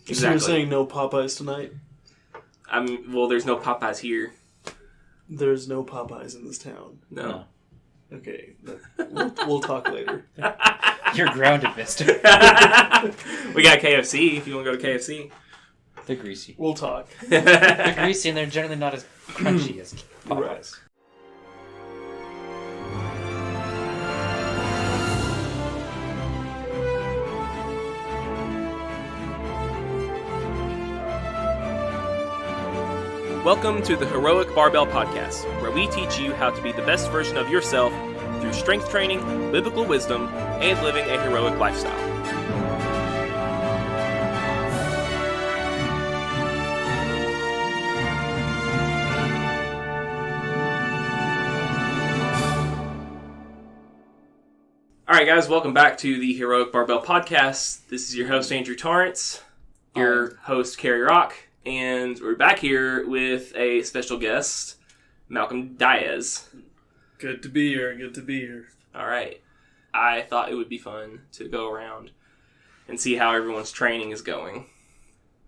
Exactly. So you're saying no Popeyes tonight? Well, there's no Popeyes here. There's no Popeyes in this town. No. Okay, we'll talk later. You're grounded, mister. We got KFC if you want to go to KFC. They're greasy. We'll talk. They're greasy and they're generally not as crunchy as Popeyes. Right. Welcome to the Heroic Barbell Podcast, where we teach you how to be the best version of yourself through strength training, biblical wisdom, and living a heroic lifestyle. All right, guys, welcome back to the Heroic Barbell Podcast. This is your host, Andrew Torrance, your host, Carrie Rock. And we're back here with a special guest, Malcolm Diaz. Good to be here. All right. I thought it would be fun to go around and see how everyone's training is going.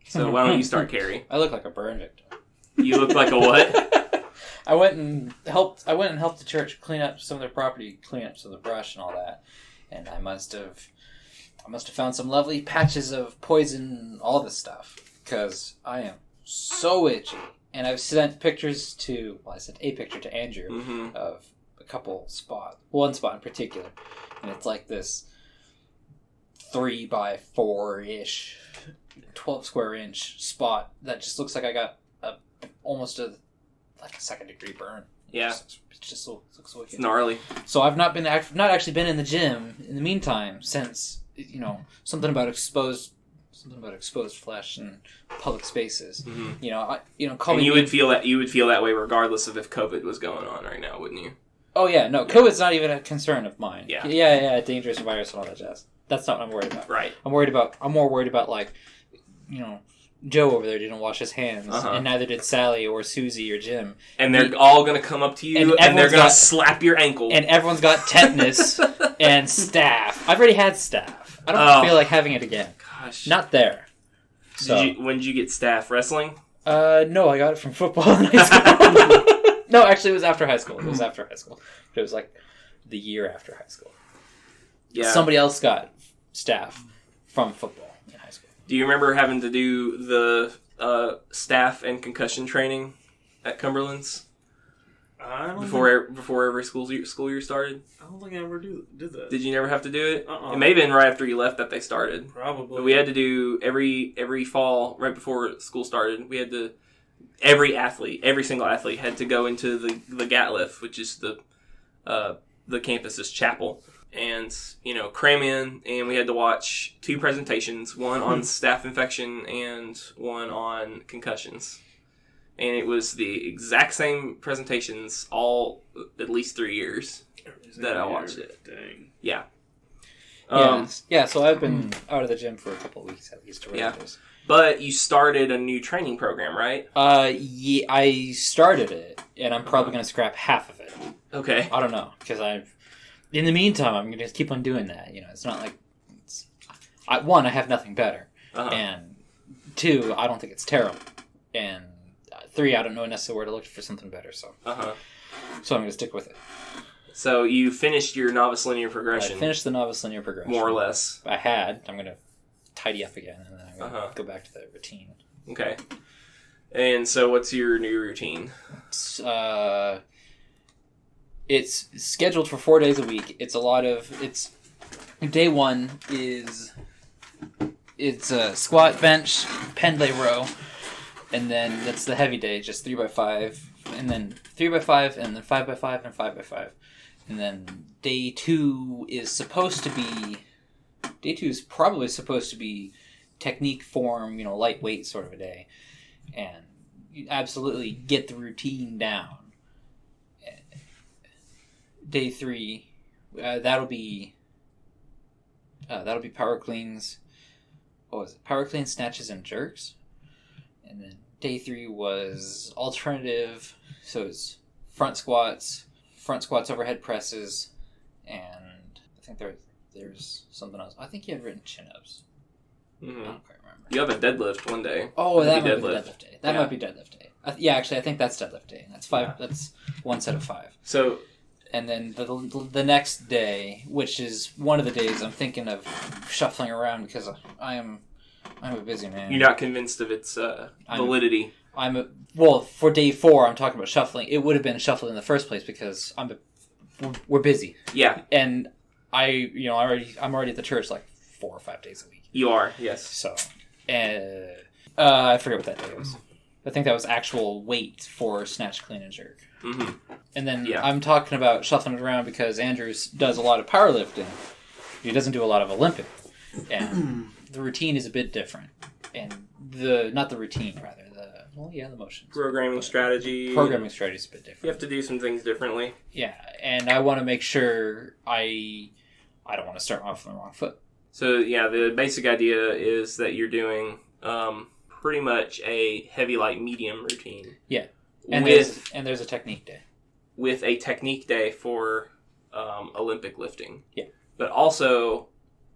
So why don't you start, Carrie? I look like a burn victim. You look like a what? I went and helped the church clean up some of their property, clean up some of the brush and all that. And I must have found some lovely patches of poison, all this stuff. Because I am so itchy. And I've sent pictures I sent a picture to Andrew of a couple spots. One spot in particular. And it's like this 3x4-ish, 12 square inch spot that just looks like I got almost a second degree burn. Yeah. It just looks wicked. It's gnarly. So I've not actually been in the gym in the meantime since, something about exposed flesh in public spaces. Mm-hmm. You would feel that way regardless of if COVID was going on right now, wouldn't you? Oh yeah, no, COVID's not even a concern of mine. Yeah, dangerous virus and all that jazz. That's not what I'm worried about. Right. I'm more worried about Joe over there didn't wash his hands, and neither did Sally or Susie or Jim. And they're all going to come up to you, and they're going to slap your ankle. And everyone's got tetanus and staph. I've already had staph. I don't feel like having it again. Gosh. Not there. So. When did you get staph? Wrestling? No, I got it from football in high school. No, actually, it was after high school. But it was like the year after high school. Yeah. Somebody else got staph from football in high school. Do you remember having to do the staph and concussion training at Cumberland's? Before every school year started? I don't think I ever did that. Did you never have to do it? It may have been right after you left that they started. Probably. But we had to do every fall, right before school started, we had to, every single athlete had to go into the GAT-lift, which is the campus's chapel, and, cram in, and we had to watch 2 presentations, one on staph infection and one on concussions. And it was the exact same presentations all at least 3 years that I watched it. Dang. Yeah. So I've been out of the gym for a couple of weeks at least. Yeah. But you started a new training program, right? Yeah, I started it, and I'm probably going to scrap half of it. Okay. I don't know, because in the meantime, I'm going to keep on doing that. It's not like... One, I have nothing better. And 2, I don't think it's terrible. And 3, I don't know necessarily where to look for something better, so so I'm going to stick with it. So you finished your novice linear progression. I finished the novice linear progression. More or less. I'm going to tidy up again, and then I'm going to go back to the routine. Okay. And so what's your new routine? It's scheduled for 4 days a week. Day 1 is squat, bench, pendlay row. And then that's the heavy day, just 3x5, and then 3x5, and then 5x5, and 5x5. And then day 2 is probably supposed to be technique form, lightweight sort of a day. And you absolutely get the routine down. Day 3, that'll be power cleans. What was it? Power cleans, snatches, and jerks. And then day 3 was alternative, so it's front squats, overhead presses, and I think there's something else. I think you had written chin-ups. I don't quite remember. You have a deadlift one day. Oh, that That'd might be deadlift day. That might be deadlift day. Actually, I think that's deadlift day. That's 5. Yeah. That's one set of 5. So, and then the next day, which is one of the days I'm thinking of shuffling around because I'm a busy man. You're not convinced of its validity. For day 4, I'm talking about shuffling. It would have been shuffling in the first place because we're busy. Yeah, and I'm already at the church like 4 or 5 days a week. You are, yes. So, I forget what that day was. I think that was actual weight for snatch, clean, and jerk. Mm-hmm. And then I'm talking about shuffling it around because Andrews does a lot of powerlifting. He doesn't do a lot of Olympic. And the routine is a bit different. And the motions. Programming strategy is a bit different. You have to do some things differently. Yeah, and I want to make sure I don't want to start off on the wrong foot. So, the basic idea is that you're doing pretty much a heavy, light, medium routine. Yeah. And there's a technique day. With a technique day for Olympic lifting. Yeah. But also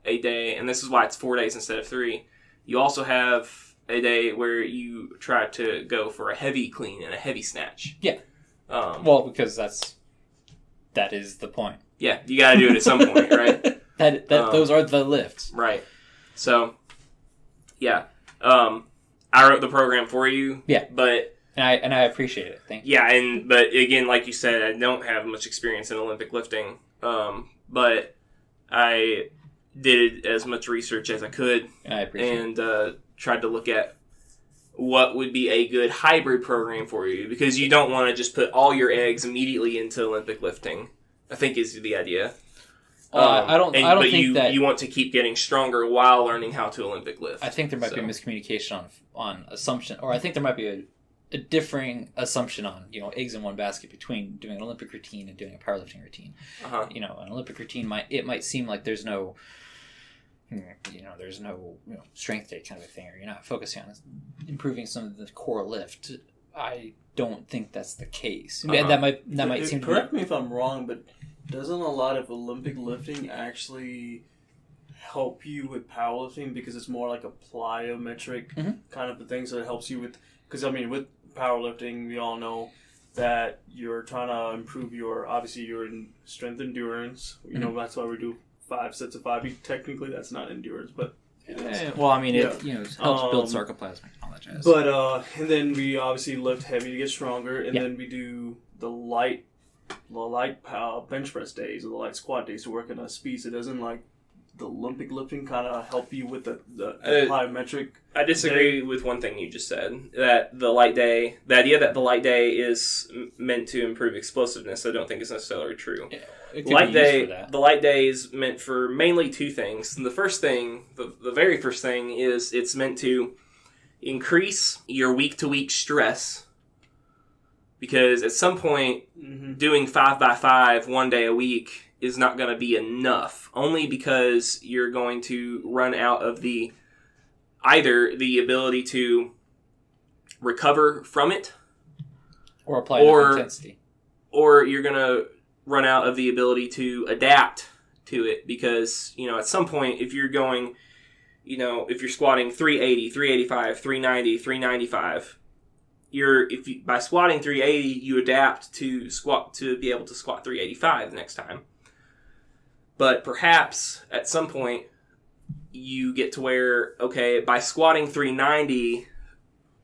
a day, and this is why it's 4 days instead of 3, you also have a day where you try to go for a heavy clean and a heavy snatch. Yeah. Because that is the point. Yeah, you got to do it at some point, right? Those are the lifts. Right. So, yeah. I wrote the program for you. Yeah. But... And I appreciate it. Thank you. Yeah, but again, like you said, I don't have much experience in Olympic lifting. But I did as much research as I could. And I appreciate it. Tried to look at what would be a good hybrid program for you. Because you don't want to just put all your eggs immediately into Olympic lifting, I think is the idea. I don't think that you want to keep getting stronger while learning how to Olympic lift. I think there might be a miscommunication on assumption, or I think there might be a differing assumption on eggs in one basket between doing an Olympic routine and doing a powerlifting routine. Uh-huh. An Olympic routine might seem like there's no strength day kind of a thing, or you're not focusing on improving some of the core lift. I don't think that's the case. Uh-huh. That might seem. Correct me if I'm wrong, but doesn't a lot of Olympic lifting actually help you with powerlifting because it's more like a plyometric kind of a thing? So it helps you with, because with powerlifting, we all know that you're trying to improve your strength endurance. That's why we do 5 sets of 5. Technically, that's not endurance, but it is. It helps build sarcoplasmic knowledge. But and then we obviously lift heavy to get stronger, and then we do the light bench press days or the light squat days to work on speed. So it doesn't like the Olympic lifting kind of help you with the plyometric. I disagree with one thing you just said, that the idea that the light day is meant to improve explosiveness, I don't think is necessarily true. Yeah, the light day is meant for mainly 2 things. And the first thing, the very first thing, is it's meant to increase your week-to-week stress. Because at some point, doing 5x5 1 day a week is not going to be enough. Only because you're going to run out of either the ability to recover from it, or apply enough intensity, or you're going to run out of the ability to adapt to it. Because at some point, if you're going, if you're squatting 380, 385, 390, 395. By squatting 380, you adapt to be able to squat 385 the next time. But perhaps at some point you get to where, okay, by squatting 390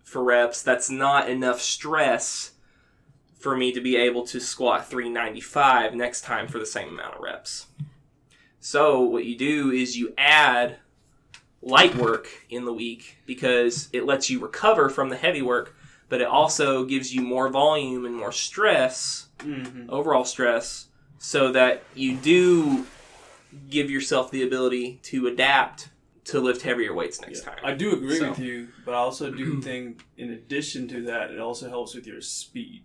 for reps, that's not enough stress for me to be able to squat 395 next time for the same amount of reps. So what you do is you add light work in the week because it lets you recover from the heavy work, but it also gives you more volume and more stress, overall stress, so that you do give yourself the ability to adapt to lift heavier weights next time. I do agree with you, but I also do think, in addition to that, it also helps with your speed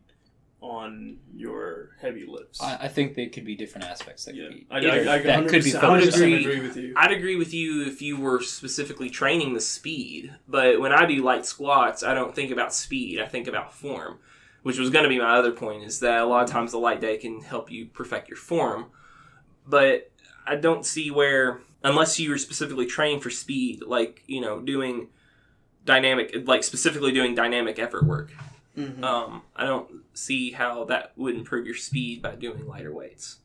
on your heavy lifts. I think they could be different aspects that could be. I agree with you. I'd agree with you if you were specifically training the speed, but when I do light squats, I don't think about speed. I think about form, which was going to be my other point, is that a lot of times the light day can help you perfect your form, but I don't see where, unless you were specifically trained for speed, like, doing dynamic, like specifically doing dynamic effort work. Mm-hmm. I don't see how that would improve your speed by doing lighter weights.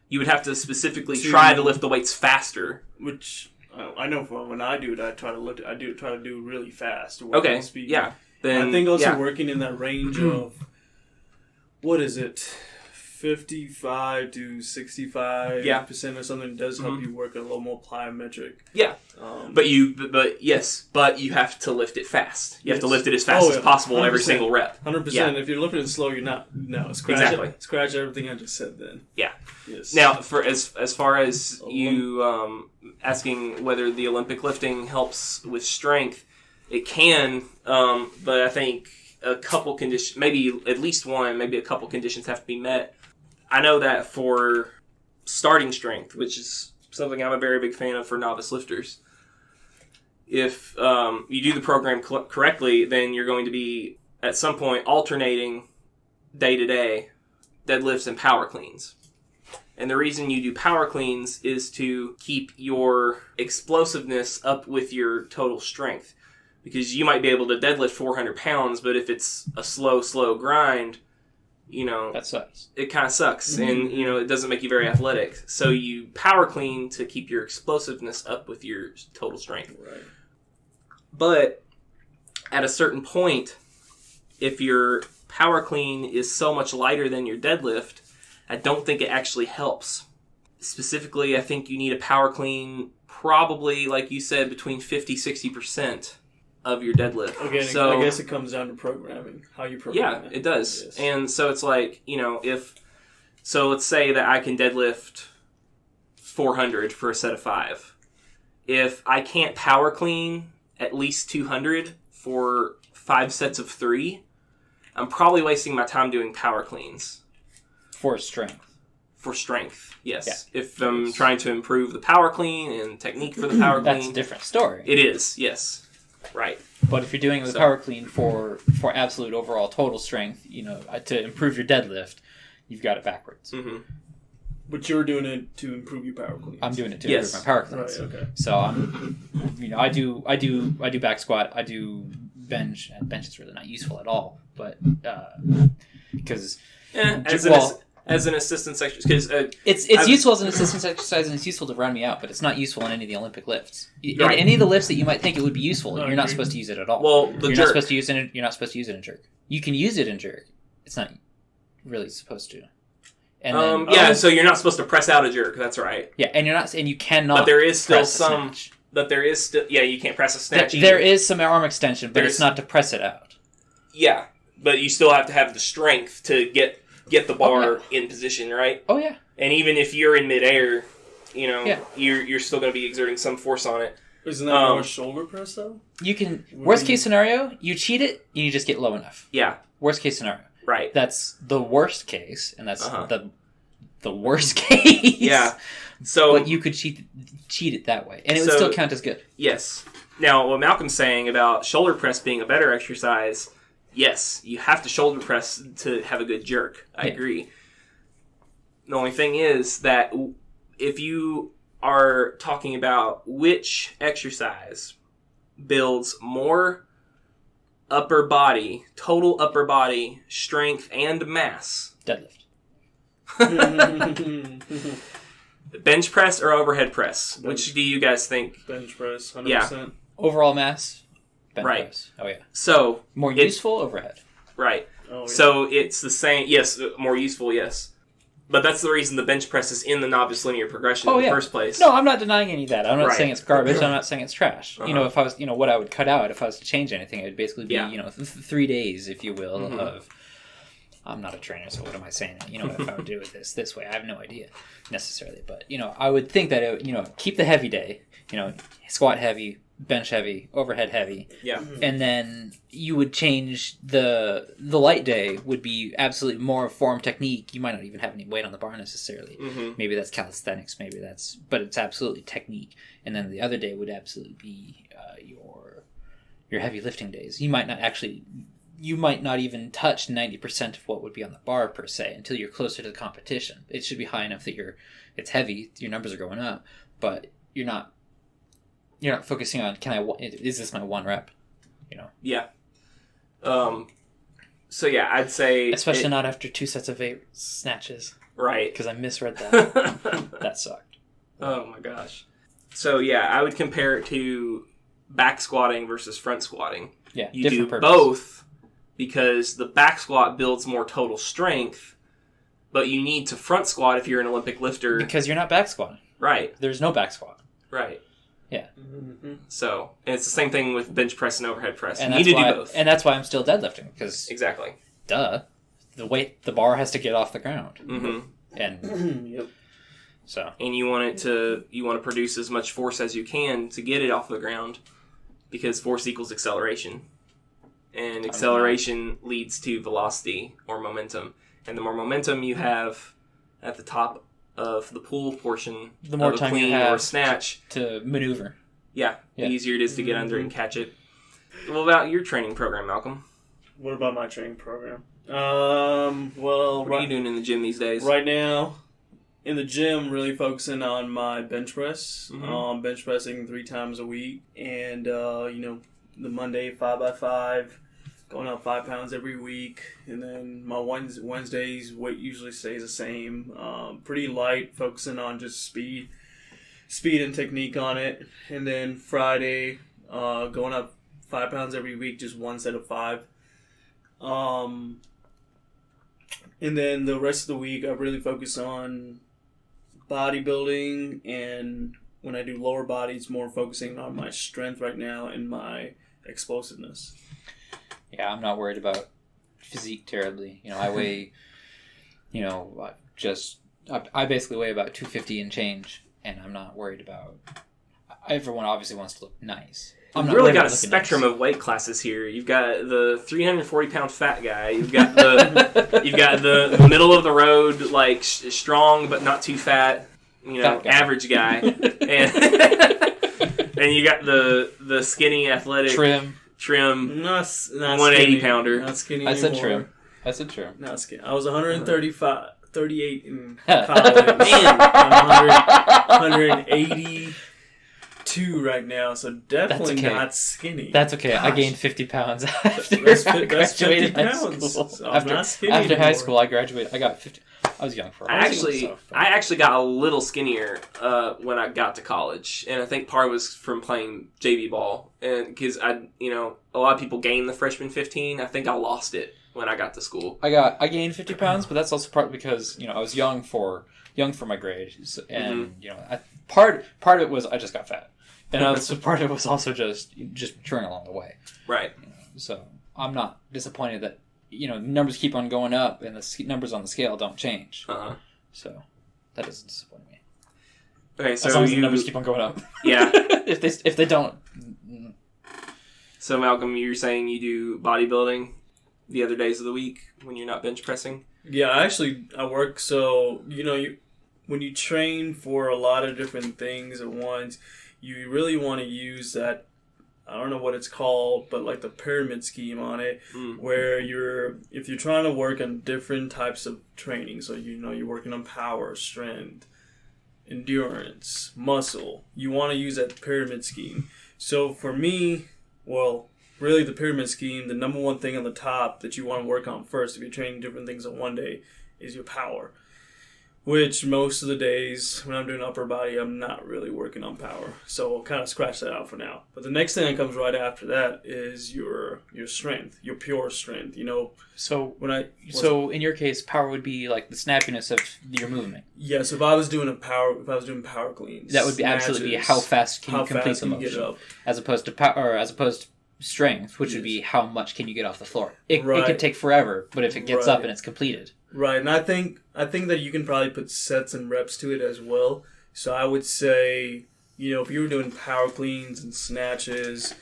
You would have to specifically try to lift the weights faster. Which I know from when I do it, I try to do really fast. Okay. Speed. Yeah. Then I think also working in that range of what is it, 55 to 65% or something does help you work a little more plyometric. Yeah. But you have to lift it fast. You have to lift it as fast as possible 100%. every single rep. 100%. Yeah. If you're lifting it slow, you're not. No, scratch everything I just said then. Yeah. Yes. Now, for as far as you asking whether the Olympic lifting helps with strength, it can, but I think a couple conditions, maybe at least one, maybe a couple conditions have to be met. I know that for starting strength, which is something I'm a very big fan of for novice lifters, if you do the program correctly, then you're going to be, at some point, alternating day-to-day deadlifts and power cleans. And the reason you do power cleans is to keep your explosiveness up with your total strength. Because you might be able to deadlift 400 pounds, but if it's a slow grind, that sucks. It kind of sucks, and it doesn't make you very athletic. So you power clean to keep your explosiveness up with your total strength. Right. But at a certain point, if your power clean is so much lighter than your deadlift, I don't think it actually helps. Specifically, I think you need a power clean probably, like you said, between 50-60% of your deadlift. Again, so, I guess it comes down to programming, how you program it. Yeah, it does. Yes. And so it's like, so let's say that I can deadlift 400 for a set of 5. If I can't power clean at least 200 for 5 sets of 3, I'm probably wasting my time doing power cleans. For strength. For strength, yes. Yeah. If I'm trying to improve the power clean and technique for the power clean. That's a different story. It is, yes. Right. But if you're doing the power clean for absolute overall total strength, to improve your deadlift, you've got it backwards. Mm-hmm. But you're doing it to improve your power clean. I'm doing it to improve my power cleans. Right, okay. So I do back squat, I do bench, and bench is really not useful at all. But because as an assistance exercise, because it's useful as an assistance exercise, and it's useful to round me out, but it's not useful in any of the Olympic lifts. In any of the lifts that you might think it would be useful, you're not supposed to use it at all. Well, you're not supposed to use it in jerk. You can use it in jerk. It's not really supposed to. And then, so you're not supposed to press out a jerk. That's right. Yeah, and you cannot. But there is still some. But there is still. Yeah, you can't press a snatch. There is some arm extension, but it's not to press it out. Yeah, but you still have to have the strength to get the bar in position, right? Oh yeah. And even if you're in midair, you're still going to be exerting some force on it. Isn't that more shoulder press though? You can. Worst case scenario, you cheat it, and you just get low enough. Yeah. Worst case scenario. Right. That's the worst case, and that's the worst case. Yeah. So, but you could cheat it that way, and it would still count as good. Yes. Now, what Malcolm's saying about shoulder press being a better exercise, yes, you have to shoulder press to have a good jerk. I agree. The only thing is that if you are talking about which exercise builds more total upper body strength and mass. Deadlift. Bench press or overhead press? Which do you guys think? Bench press, 100%. Yeah. Overall mass, bench press. Oh, yeah. So more useful overhead. Right. Oh, yeah. So it's the same. Yes, more useful, yes. But that's the reason the bench press is in the novice linear progression in the first place. No, I'm not denying any of that. I'm not saying it's garbage. I'm not saying it's trash. If I was, what I would cut out if I was to change anything, it would basically be, 3 days, if you will, of. I'm not a trainer, so what am I saying? If I would do it this way, I have no idea necessarily. But I would think that it, keep the heavy day. Squat heavy, bench heavy, overhead heavy. Yeah. And then you would change the light day would be absolutely more form technique. You might not even have any weight on the bar necessarily. Mm-hmm. Maybe that's calisthenics. But it's absolutely technique. And then the other day would absolutely be your heavy lifting days. You might not even touch 90% of what would be on the bar per se until you're closer to the competition. It should be high enough that it's heavy, your numbers are going up, but you're not focusing on is this my one rep? Yeah. So yeah, I'd say... Especially not after 2 sets of 8 snatches. Right. Because I misread that. That sucked. Oh my gosh. So yeah, I would compare it to back squatting versus front squatting. Yeah, you do purpose. both because the back squat builds more total strength, but you need to front squat if you're an Olympic lifter. Because you're not back squatting. Right. There's no back squat. Right. Yeah. Mm-hmm. So, and it's the same thing with bench press and overhead press. And you need to why, do both. And that's why I'm still deadlifting. Because, exactly. duh, the bar has to get off the ground. Mm-hmm. And yep. So. And you want to produce as much force as you can to get it off the ground, because force equals acceleration, and acceleration leads to velocity or momentum. And the more momentum you have at the top of the pull portion, the more of a time clean you have or snatch to maneuver. Yeah, the easier it is to get under and catch it. What about your training program, Malcolm? What about my training program? Well, what are you doing in the gym these days? Right now, in the gym, really focusing on my bench press. Mm-hmm. Bench pressing 3 times a week, and the Monday 5x5, going up 5 pounds every week, and then my Wednesdays weight usually stays the same. Pretty light, focusing on just speed and technique on it, and then Friday, going up 5 pounds every week, just 1 set of 5. And then the rest of the week, I really focus on bodybuilding, and when I do lower body, it's more focusing on my strength right now and my explosiveness. Yeah, I'm not worried about physique terribly. I weigh, I basically weigh about 250 and change, and I'm not worried about. Everyone obviously wants to look nice. You've really got a spectrum of weight classes here. You've got the 340-pound fat guy. You've got the middle of the road, like strong but not too fat, average guy, and you got the skinny, athletic, trim, not 180 pounder. Not skinny. I said anymore. trim. Not skinny. I was 38 in college. Man, I'm 182 right now, so definitely not skinny. That's okay. Gosh. I gained 50 pounds after that's I graduated 50 high pounds. school. So I'm not skinny after high anymore. school, I graduated. I got 50. I was young for. I actually got a little skinnier when I got to college, and I think part was from playing JV ball, and because a lot of people gain the freshman 15. I think I lost it when I got to school. I gained 50 pounds, but that's also partly because I was young for my grade, and part of it was I just got fat, and part of it was also just maturing along the way. Right. So I'm not disappointed that numbers keep on going up and the numbers on the scale don't change. Uh-huh. So that doesn't disappoint me. Okay, so as long as the numbers keep on going up. Yeah. if they don't. So Malcolm, you're saying you do bodybuilding the other days of the week when you're not bench pressing? Yeah, I work, so, when you train for a lot of different things at once, you really want to use that, I don't know what it's called, but like the pyramid scheme on it, where if you're trying to work on different types of training, so you're working on power, strength, endurance, muscle, you want to use that pyramid scheme. So for me, really, the pyramid scheme, the number one thing on the top that you want to work on first if you're training different things in one day is your power. Which most of the days when I'm doing upper body, I'm not really working on power. So I'll kind of scratch that out for now. But the next thing that comes right after that is your strength, your pure strength. So in your case, power would be like the snappiness of your movement. Yes, if I was doing power cleans, that would be absolutely how fast can you complete the motion, get up, as opposed to power, or as opposed to strength, which would be how much can you get off the floor. It could take forever, but if it gets up and it's completed. Right, and I think that you can probably put sets and reps to it as well. So I would say, if you were doing power cleans and snatches,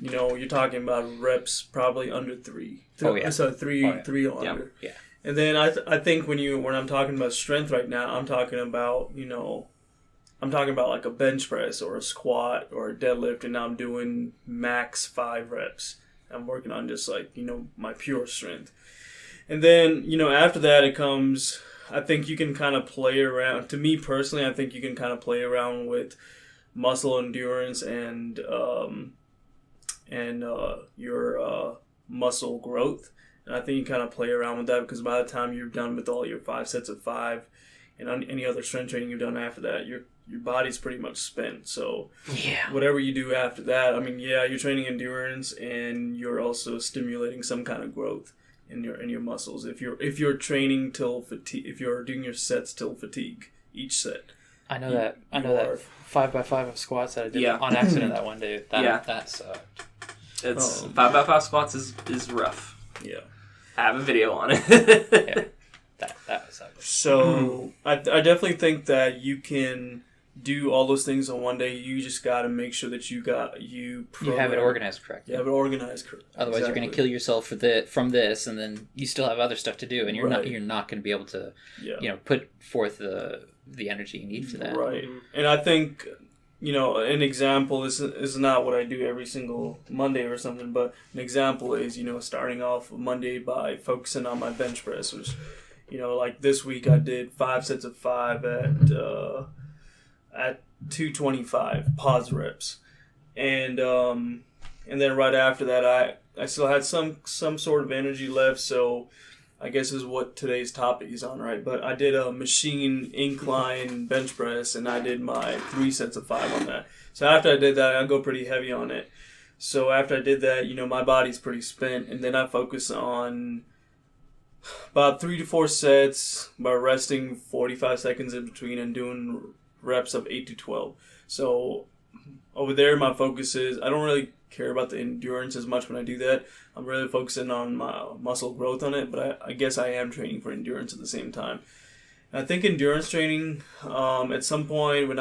you're talking about reps probably under 3. So three or under. Yeah. And then I think when I'm talking about strength right now, I'm talking about like a bench press or a squat or a deadlift, and I'm doing max 5 reps. I'm working on just like, my pure strength. And then, after that it comes, I think you can kind of play around. To me personally, I think you can kind of play around with muscle endurance and and your muscle growth. And I think you kind of play around with that because by the time you're done with all your 5 sets of 5 and any other strength training you've done after that, your body's pretty much spent. So whatever you do after that, I mean, yeah, you're training endurance and you're also stimulating some kind of growth in your muscles. If you're training till fatigue, if you're doing your sets till fatigue, each set. I know that 5x5 of squats that I did on accident that one day. That sucked. It's 5x5 squats is rough. Yeah. I have a video on it. Yeah. That was ugly. So I definitely think that you can do all those things on one day. You just got to make sure that you have it organized correctly. You have it organized correctly. Otherwise, you're going to kill yourself from this, and then you still have other stuff to do, and you're not going to be able to put forth the energy you need for that. Right. And I think an example is not what I do every single Monday or something, but an example is, starting off Monday by focusing on my bench press, which, like this week I did 5 sets of 5 at 225 pause reps. And then right after that, I still had some sort of energy left, so I guess is what today's topic is on, right? But I did a machine incline bench press, and I did my 3 sets of 5 on that. So after I did that, I go pretty heavy on it. So after I did that, my body's pretty spent, and then I focus on about 3 to 4 sets by resting 45 seconds in between and doing reps of 8 to 12. So over there, my focus is, I don't really care about the endurance as much when I do that. I'm really focusing on my muscle growth on it, but I guess I am training for endurance at the same time. And I think endurance training, at some point when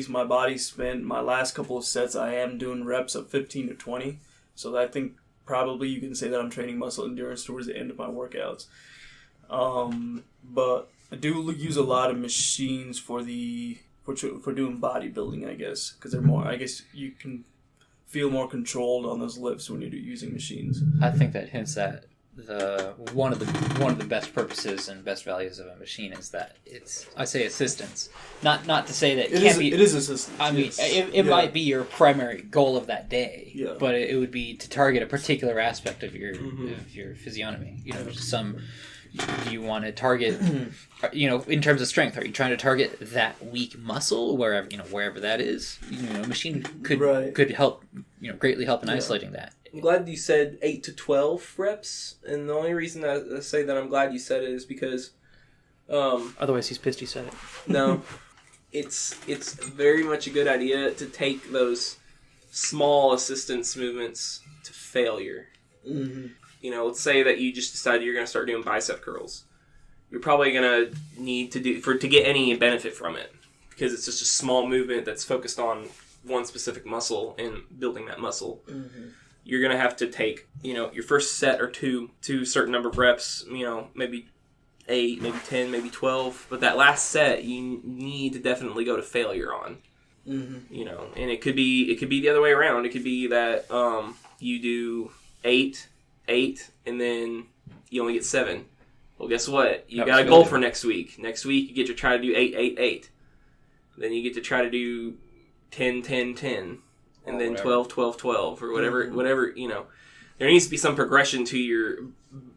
my body's spent, my last couple of sets, I am doing reps of 15 to 20. So I think probably you can say that I'm training muscle endurance towards the end of my workouts. But I do use a lot of machines for doing bodybuilding, I guess, because they're more, I guess you can feel more controlled on those lifts when you're using machines. I think that hints at one of the best purposes and best values of a machine is that it's, I say, assistance. Not to say that it is assistance. I mean, it might be your primary goal of that day, but it would be to target a particular aspect of your physiognomy. Do you want to target, in terms of strength? Are you trying to target that weak muscle wherever that is? A machine could help, greatly help in isolating that. I'm glad you said 8 to 12 reps, and the only reason I say that I'm glad you said it is because, otherwise he's pissed you said it. No, it's very much a good idea to take those small assistance movements to failure. Mm-hmm. Let's say that you just decided you're going to start doing bicep curls. You're probably going to need to get any benefit from it, because it's just a small movement that's focused on one specific muscle and building that muscle. Mm-hmm. You're going to have to take, your first set or two to a certain number of reps, maybe 8, maybe 10, maybe 12. But that last set, you need to definitely go to failure on. Mm-hmm. And it could be the other way around. It could be that you do 8, and then you only get 7. Well, guess what? You got a goal for next week. Next week, you get to try to do 8, 8, 8. Then you get to try to do 10, 10, 10. And then 12, 12, 12, or whatever, There needs to be some progression to your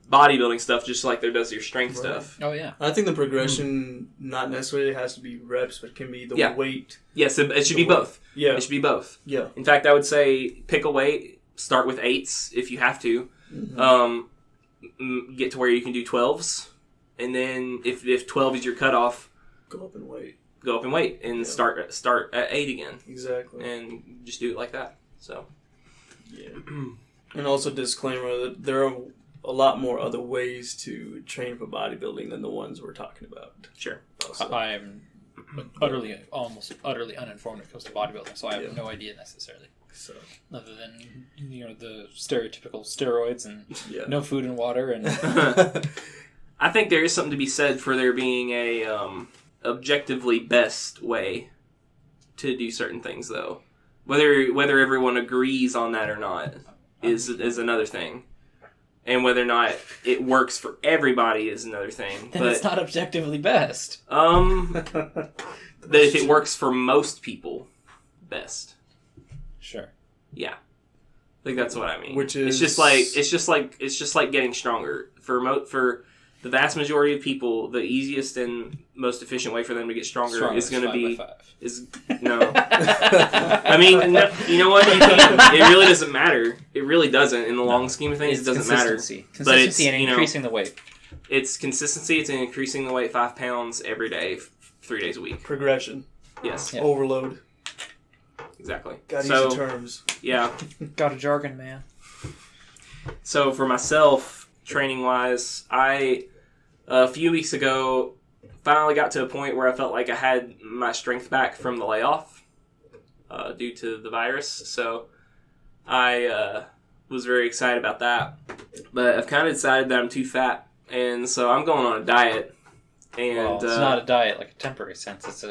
bodybuilding stuff, just like there does your strength stuff. Oh, yeah. I think the progression not necessarily has to be reps, but can be the weight. Yes, it should be both. Yeah. It should be both. Yeah. In fact, I would say pick a weight, start with 8s if you have to. Mm-hmm. Get to where you can do 12s, and then if 12 is your cutoff, go up in weight. And start at 8 again. Exactly. And just do it like that. So. Yeah. And also disclaimer that there are a lot more other ways to train for bodybuilding than the ones we're talking about. Sure. Also. I am almost utterly uninformed when it comes to bodybuilding, so I have no idea necessarily. So, other than the stereotypical steroids and no food and water and. I think there is something to be said for there being a objectively best way to do certain things, though. Whether everyone agrees on that or not is another thing, and whether or not it works for everybody is another thing. Then it's not objectively best. That if it works for most people, best. Sure. Yeah. Like that's what I mean. Which is it's just like getting stronger for the vast majority of people. The easiest and most efficient way for them to get stronger is going to be no. I mean, no, you know what? It really doesn't matter. It really doesn't in the long scheme of things. It doesn't matter. Consistency and increasing the weight. It's consistency. It's increasing the weight 5 pounds every day, 3 days a week. Progression. Yes. Yeah. Overload. Exactly. Gotta use the terms. Yeah. Got a jargon, man. So for myself, training-wise, I, a few weeks ago, finally got to a point where I felt like I had my strength back from the layoff due to the virus. So I was very excited about that. But I've kind of decided that I'm too fat. And so I'm going on a diet. And it's not a diet like a temporary sense. It's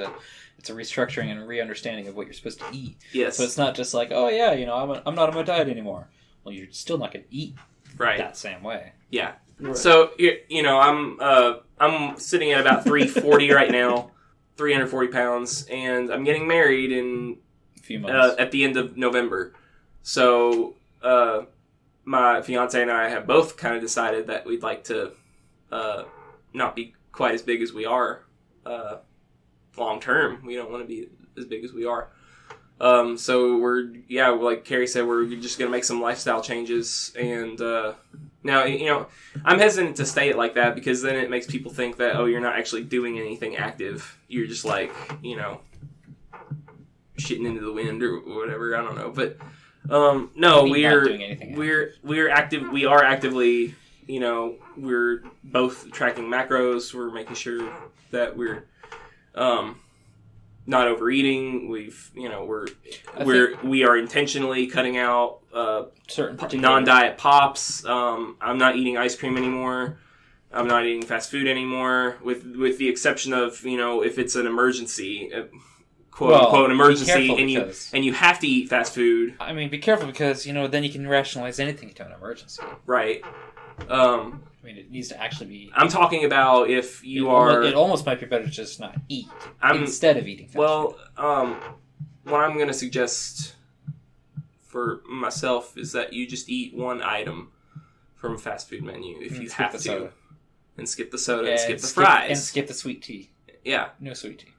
a restructuring and re-understanding of what you're supposed to eat. Yes. So it's not just like, oh yeah, I'm not on my diet anymore. Well, you're still not going to eat that same way. Yeah. Right. So I'm sitting at about 340 right now, 340 pounds, and I'm getting married in a few months at the end of November. So my fiance and I have both kind of decided that we'd like to not be quite as big as we are. Long term, we don't want to be as big as we are. So like Carrie said, we're just going to make some lifestyle changes. And now, I'm hesitant to say it like that because then it makes people think that, oh, you're not actually doing anything active. You're just like, shitting into the wind or whatever. I don't know. But no, we're active. We are actively, we're both tracking macros. We're making sure that we're not overeating. We are intentionally cutting out certain non-diet pops. I'm not eating ice cream anymore. I'm not eating fast food anymore, with the exception of if it's an emergency, quote unquote emergency, and you have to eat fast food. I mean, be careful because then you can rationalize anything to an emergency. Right. I mean, it needs to actually be... I'm talking about if you are... It almost might be better to just not eat instead of eating fast food. What I'm going to suggest for myself is that you just eat one item from a fast food menu if you have to. Soda. And skip the soda and skip the fries. And skip the sweet tea. Yeah. No sweet tea.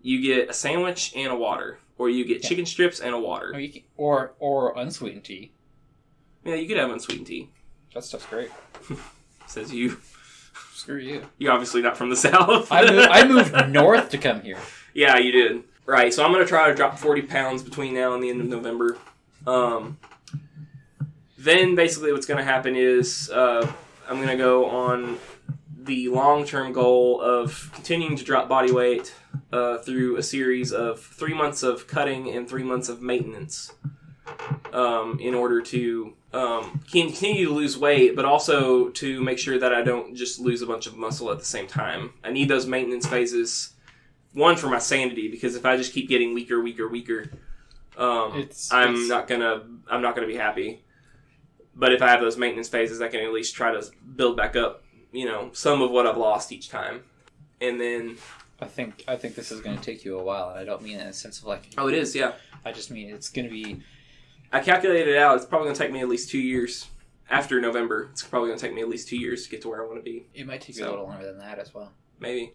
You get a sandwich and a water. Or you get chicken strips and a water. Or unsweetened tea. Yeah, you could have unsweetened tea. That stuff's great. Says you. Screw you. You're obviously not from the South. I moved north to come here. Yeah, you did. Right, so I'm going to try to drop 40 pounds between now and the end of November. Then basically what's going to happen is I'm going to go on the long-term goal of continuing to drop body weight through a series of 3 months of cutting and 3 months of maintenance in order to continue to lose weight, but also to make sure that I don't just lose a bunch of muscle at the same time. I need those maintenance phases, one, for my sanity, because if I just keep getting weaker, I'm not gonna be happy. But if I have those maintenance phases, I can at least try to build back up, some of what I've lost each time. And then I think this is going to take you a while, and I don't mean it in a sense of like... Oh, it is, yeah. I just mean it's going to be... I calculated it out. It's probably going to take me at least 2 years. After November, it's probably going to take me at least 2 years to get to where I want to be. It might take you a little longer than that as well. Maybe.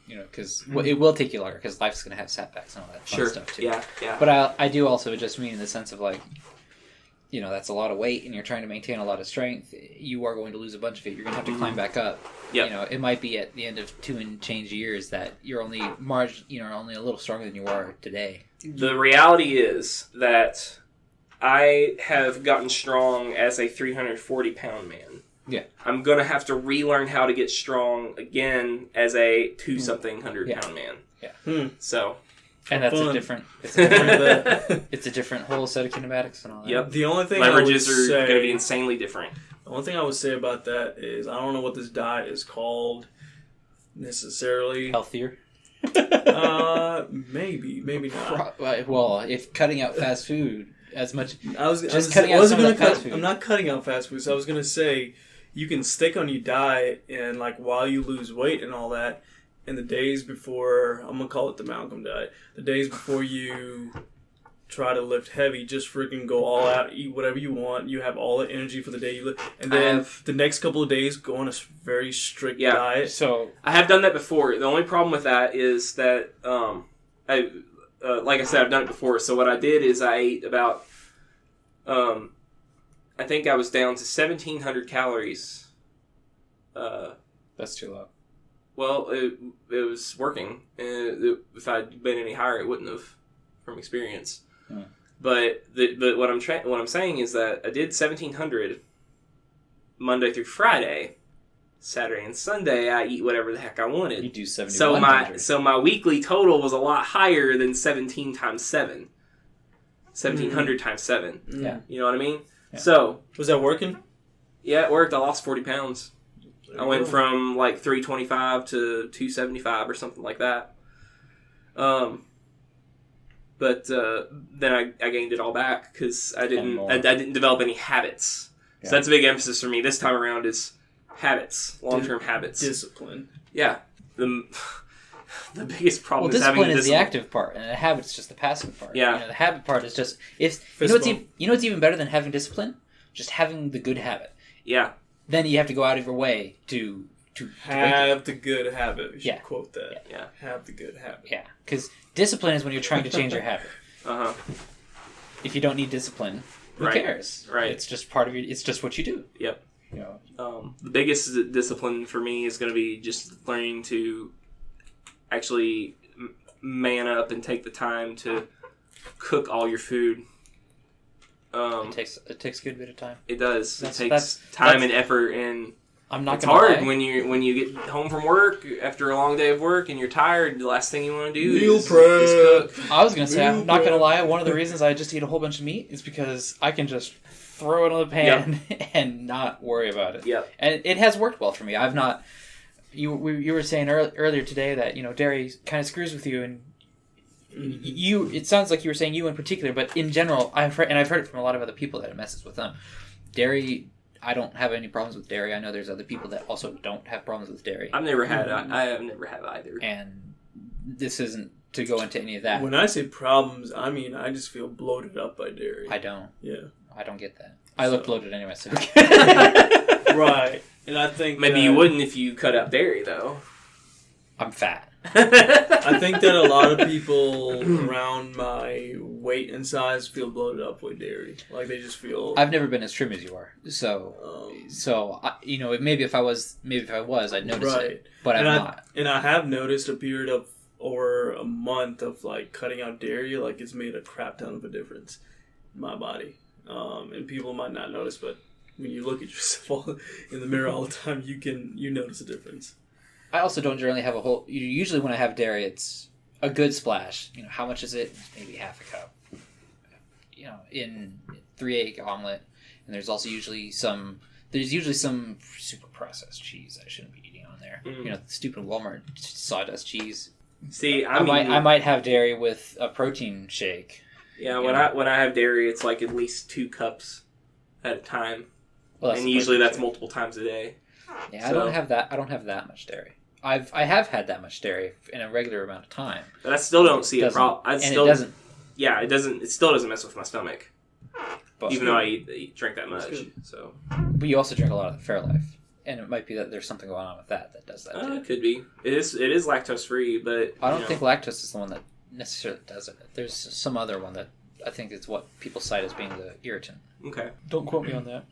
Because it will take you longer, because life's going to have setbacks and all that fun stuff, too. Yeah. But I do also just mean in the sense of, like, that's a lot of weight, and you're trying to maintain a lot of strength. You are going to lose a bunch of it. You're going to have to climb back up. Yep. It might be at the end of 2 and change years that you're only only a little stronger than you are today. The reality is that I have gotten strong as a 340-pound man. Yeah. I'm going to have to relearn how to get strong again as a 2-something-100-pound man. Yeah. So... And that's a different it's a different whole set of kinematics and all that. Yep. The only thing leverages are going to be insanely different. The only thing I would say about that is I don't know what this diet is called necessarily. Healthier? Maybe not. Well, if cutting out fast food as much... I'm not cutting out fast food, so I was going to say you can stick on your diet and like while you lose weight and all that, in the days before, I'm going to call it the Malcolm diet, the days before you try to lift heavy. Just freaking go all out, eat whatever you want. You have all the energy for the day you live. And then the next couple of days, go on a very strict diet. So I have done that before. The only problem with that is that, like I said, I've done it before. So what I did is I ate about, I think I was down to 1,700 calories. That's too low. Well, it was working, and if I'd been any higher, it wouldn't have, from experience. But what I'm saying is that I did 1,700 Monday through Friday. Saturday and Sunday, I eat whatever the heck I wanted. You do 7,100. So my weekly total was a lot higher than 17 times 7. 1,700 times 7. Yeah. You know what I mean? Yeah. So was that working? Yeah, it worked. I lost 40 pounds. I went from like 325 to 275 or something like that. But then I gained it all back because I didn't develop any habits. Yeah. So that's a big emphasis for me this time around is habits, long-term habits. Discipline. Yeah. The biggest problem is discipline having is the active part, and the habit's just the passive part. Yeah. You know, the habit part is just you know what's even better than having discipline? Just having the good habit. Yeah. Then you have to go out of your way to have the good habit. We should quote that. Yeah. Have the good habit. Yeah. Because discipline is when you're trying to change your habit. Uh-huh. If you don't need discipline, who cares? Right. It's just part of it's just what you do. Yep. You know. The biggest discipline for me is going to be just learning to actually man up and take the time to cook all your food. It takes a good bit of time. It does. It takes time and effort, and I'm not it's gonna hard lie. when you get home from work after a long day of work and you're tired. The last thing you want to do is cook. I was gonna say I'm not gonna lie. One of the reasons I just eat a whole bunch of meat is because I can just throw it in the pan and not worry about it. Yep. And it has worked well for me. I've not. You were saying earlier today that dairy kind of screws with you, and you. It sounds like you were saying you in particular, but in general, I've heard it from a lot of other people that it messes with them. Dairy. I don't have any problems with dairy. I know there's other people that also don't have problems with dairy. I've never had. I have never had either. And this isn't to go into any of that. When I say problems, I mean I just feel bloated up by dairy. I don't. Yeah. I don't get that. I look bloated anyway, so. Right. And I think maybe you wouldn't if you cut out dairy, though. I'm fat. I think that a lot of people around my weight and size feel bloated up with dairy. Like they just feel. I've never been as trim as you are, so maybe if I was, I'd notice it, but I'm not. And I have noticed a period of over a month of like cutting out dairy, like it's made a crap ton of a difference in my body. And people might not notice, but when you look at yourself in the mirror all the time, you notice a difference. I also don't generally have a whole. Usually, when I have dairy, it's a good splash. How much is it? Maybe half a cup. In 3-egg omelet, and there's also usually some. There's usually some super processed cheese I shouldn't be eating on there. The stupid Walmart sawdust cheese. See, I might have dairy with a protein shake. Yeah, when I have dairy, it's like at least 2 cups at a time, and usually that's multiple times a day. Yeah, I don't have that much dairy. I have had that much dairy in a regular amount of time. But I still don't see a problem. It doesn't. Yeah, it doesn't. It still doesn't mess with my stomach, But even though I drink that much. So, but you also drink a lot of Fairlife, and it might be that there's something going on with that does that too. It could be. It is lactose free, but I don't think lactose is the one that necessarily does it. There's some other one that I think is what people cite as being the irritant. Okay. Don't quote me on that.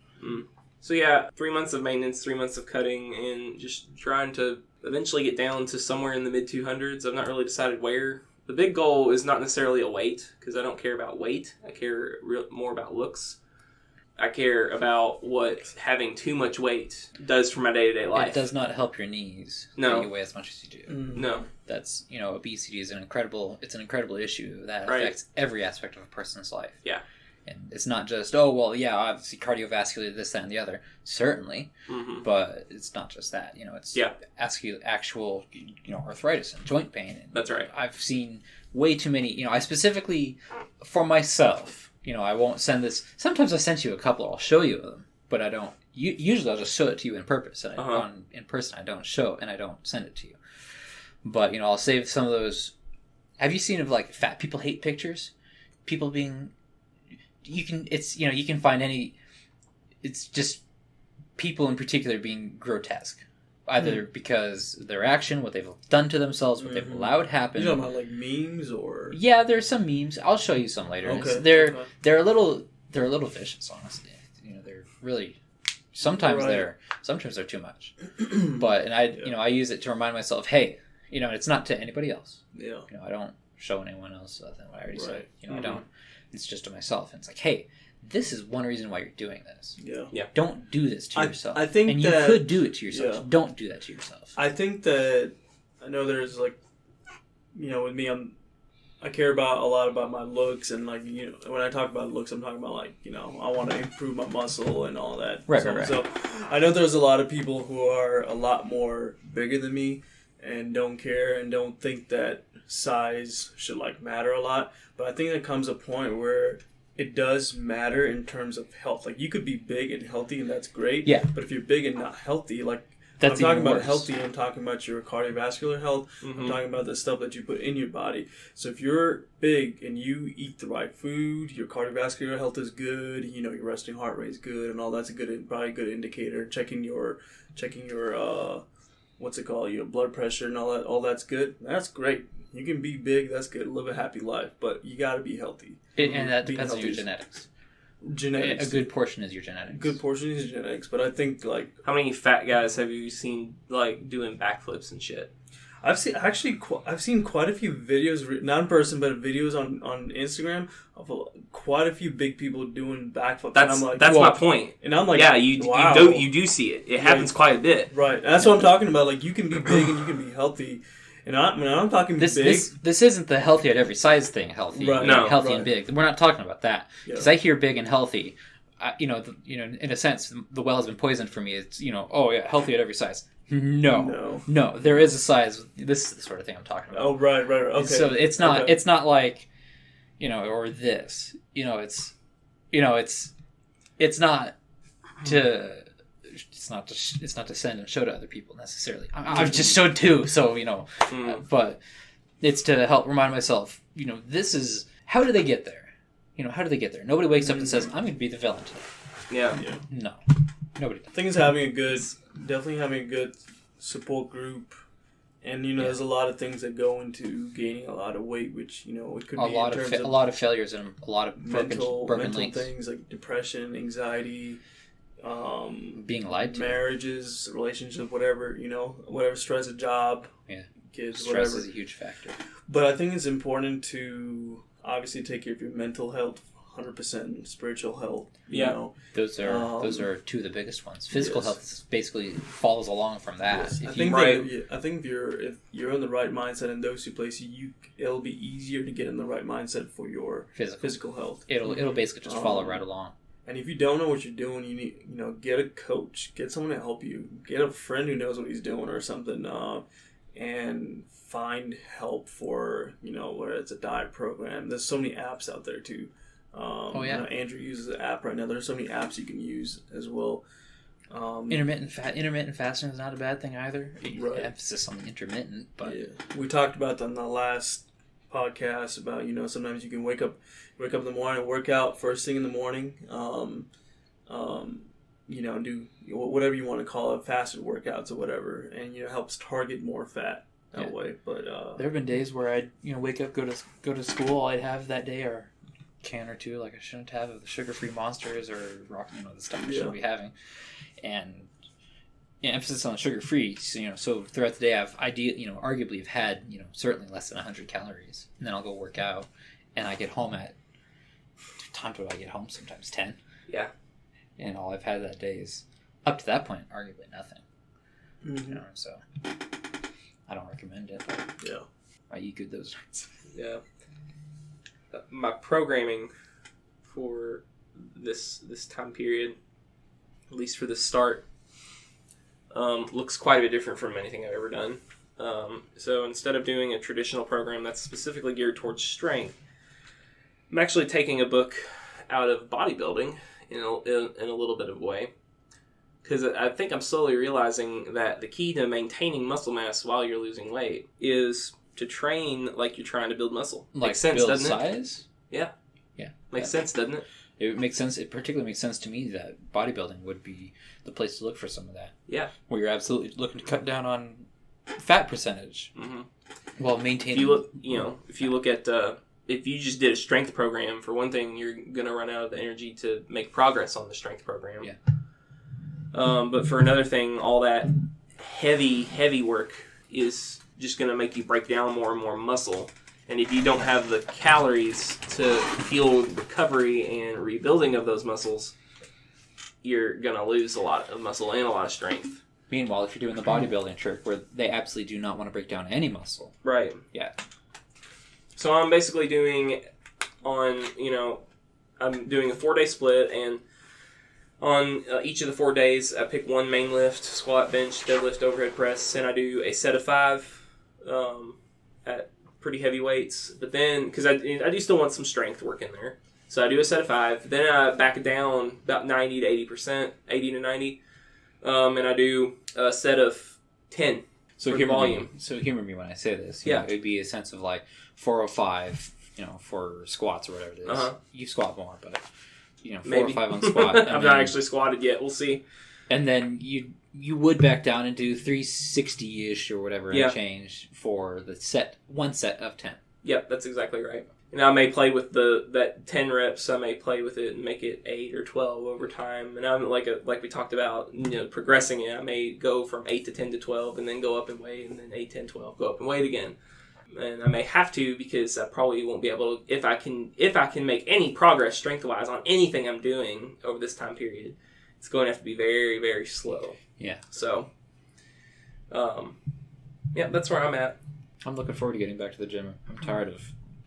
So yeah, 3 months of maintenance, 3 months of cutting, and just trying to eventually get down to somewhere in the mid 200s. I've not really decided where. The big goal is not necessarily a weight, because I don't care about weight. I care more about looks. I care about what having too much weight does for my day-to-day life. It does not help your knees. No. That you weigh as much as you do. No. That's, obesity is an incredible issue that affects every aspect of a person's life. Yeah. And it's not just, obviously cardiovascular, this, that, and the other. Certainly. Mm-hmm. But it's not just that. It's actual, arthritis and joint pain. And that's right. I've seen way too many, I specifically, for myself, I won't send this. Sometimes I send you a couple. I'll show you them. But I don't. Usually I'll just show it to you in purpose. And in person I don't show and I don't send it to you. But, I'll save some of those. Have you seen fat people hate pictures? people being, you can find any, it's just people in particular being grotesque. Either because their action, what they've done to themselves, what they've allowed happen. You talking about like memes or? Yeah, there's some memes. I'll show you some later. Okay. They're a little vicious, honestly. They're really sometimes they're too much. But I use it to remind myself, hey, it's not to anybody else. Yeah. I don't show anyone else other than what I already said. I don't. It's just to myself, and it's like, hey, this is one reason why you're doing this. Yeah. Don't do this to yourself. I think and you could do it to yourself. Yeah. Don't do that to yourself. I think that I know there's like, with me, I care a lot about my looks, and like when I talk about looks, I'm talking about like I want to improve my muscle and all that. Right. So I know there's a lot of people who are a lot more bigger than me and don't care and don't think that size should like matter a lot. But I think there comes a point where it does matter in terms of health. Like you could be big and healthy, and that's great. Yeah. But if you're big and not healthy, like that's I'm talking about worse. healthy, I'm talking about your cardiovascular health. I'm talking about the stuff that you put in your body. So if you're big and you eat the right food, your cardiovascular health is good. Your resting heart rate is good, and all that's probably a good indicator. Checking your what's it called? Your blood pressure and all that's good. That's great. You can be big. That's good. Live a happy life, but you got to be healthy. And that depends on your genetics. Genetics. A good portion is your genetics. Good portion is genetics, but I think like how many fat guys have you seen like doing backflips and shit? I've seen quite a few videos, not in person, but videos on Instagram of quite a few big people doing backflips. That's my point. And I'm like, yeah, you do see it. It happens quite a bit. Right. And that's what I'm talking about. Like you can be big and you can be healthy. And when I'm talking big, this isn't the healthy at every size thing. Healthy, right. Healthy and big. We're not talking about that because I hear big and healthy. In a sense, the well has been poisoned for me. It's healthy at every size. No. There is a size. This is the sort of thing I'm talking about. Oh, right. Okay. So it's not. Okay. It's not like, or this. It's not to. It's not to send and show to other people necessarily. I've just showed two, so but it's to help remind myself. This is how do they get there? How do they get there? Nobody wakes up and says, "I'm going to be the villain today." Yeah. No, nobody does. I think it's definitely having a good support group, and there's a lot of things that go into gaining a lot of weight, which it could be a lot of failures and a lot of mental links. Things like depression, anxiety. Being lied to, marriages, relationships, whatever stress, a job, kids, stress whatever is a huge factor. But I think it's important to obviously take care of your mental health, 100%, spiritual health. Those are two of the biggest ones. Physical health basically follows along from that. Yes. I think if you're in the right mindset in those two places, it'll be easier to get in the right mindset for your physical health. It'll basically just follow right along. And if you don't know what you're doing, you need, get a coach, get someone to help you, get a friend who knows what he's doing or something, and find help for, whether it's a diet program. There's so many apps out there too. Andrew uses an app right now. There's so many apps you can use as well. Intermittent fasting is not a bad thing either. Right. Emphasis on the intermittent, but we talked about that in the last podcast about sometimes you can wake up in the morning and work out first thing in the morning, do whatever you want to call it, fasted workouts or whatever, and helps target more fat that way. But there have been days where I'd wake up, go to school, I'd have that day or a can or two like I shouldn't have of the sugar-free Monsters or the stuff I shouldn't be having, and emphasis on sugar-free. So throughout the day, I've arguably have had certainly less than 100 calories, and then I'll go work out, and I get home at time do I get home? Sometimes 10. Yeah. And all I've had that day is up to that point arguably nothing. Mm-hmm. So I don't recommend it. But I eat good those nights. Yeah. My programming for this time period, at least for the start, looks quite a bit different from anything I've ever done. So instead of doing a traditional program that's specifically geared towards strength, I'm actually taking a book out of bodybuilding in a little bit of a way. Because I think I'm slowly realizing that the key to maintaining muscle mass while you're losing weight is to train like you're trying to build muscle. Like Makes sense, build doesn't size? it? Yeah. Makes sense, doesn't it? It makes sense. It particularly makes sense to me that bodybuilding would be the place to look for some of that. Yeah. Where you're absolutely looking to cut down on fat percentage while maintaining. If you look at if you just did a strength program, for one thing, you're gonna run out of the energy to make progress on the strength program. Yeah. But for another thing, all that heavy work is just gonna make you break down more and more muscle. And if you don't have the calories to fuel recovery and rebuilding of those muscles, you're going to lose a lot of muscle and a lot of strength. Meanwhile, if you're doing the bodybuilding trick where they absolutely do not want to break down any muscle. Right. Yeah. So I'm basically doing I'm doing a 4-day split, and on each of the 4 days, I pick one main lift, squat, bench, deadlift, overhead press, and I do a set of 5 at pretty heavy weights, but then, because I do still want some strength work in there, so I do a set of 5, then I back it down about 90 to 80%, 80 to 90, and I do a set of 10 for volume. So humor me when I say this. Yeah. It would be a sense of like 405, for squats or whatever it is. Uh-huh. You squat more, but 4 Maybe. or 5 on squat. I've not actually squatted yet, we'll see. And then you would back down and do 360-ish or whatever and change for the one set of 10. Yep, that's exactly right. And I may play with that 10 reps. I may play with it and make it 8 or 12 over time. And I'm like we talked about, progressing it. I may go from 8 to 10 to 12 and then go up in weight, and then 8, 10, 12, go up in weight again. And I may have to, because I probably won't be able to, if I can make any progress strength-wise on anything I'm doing over this time period, it's going to have to be very, very slow. Yeah. So, that's where I'm at. I'm looking forward to getting back to the gym. I'm tired of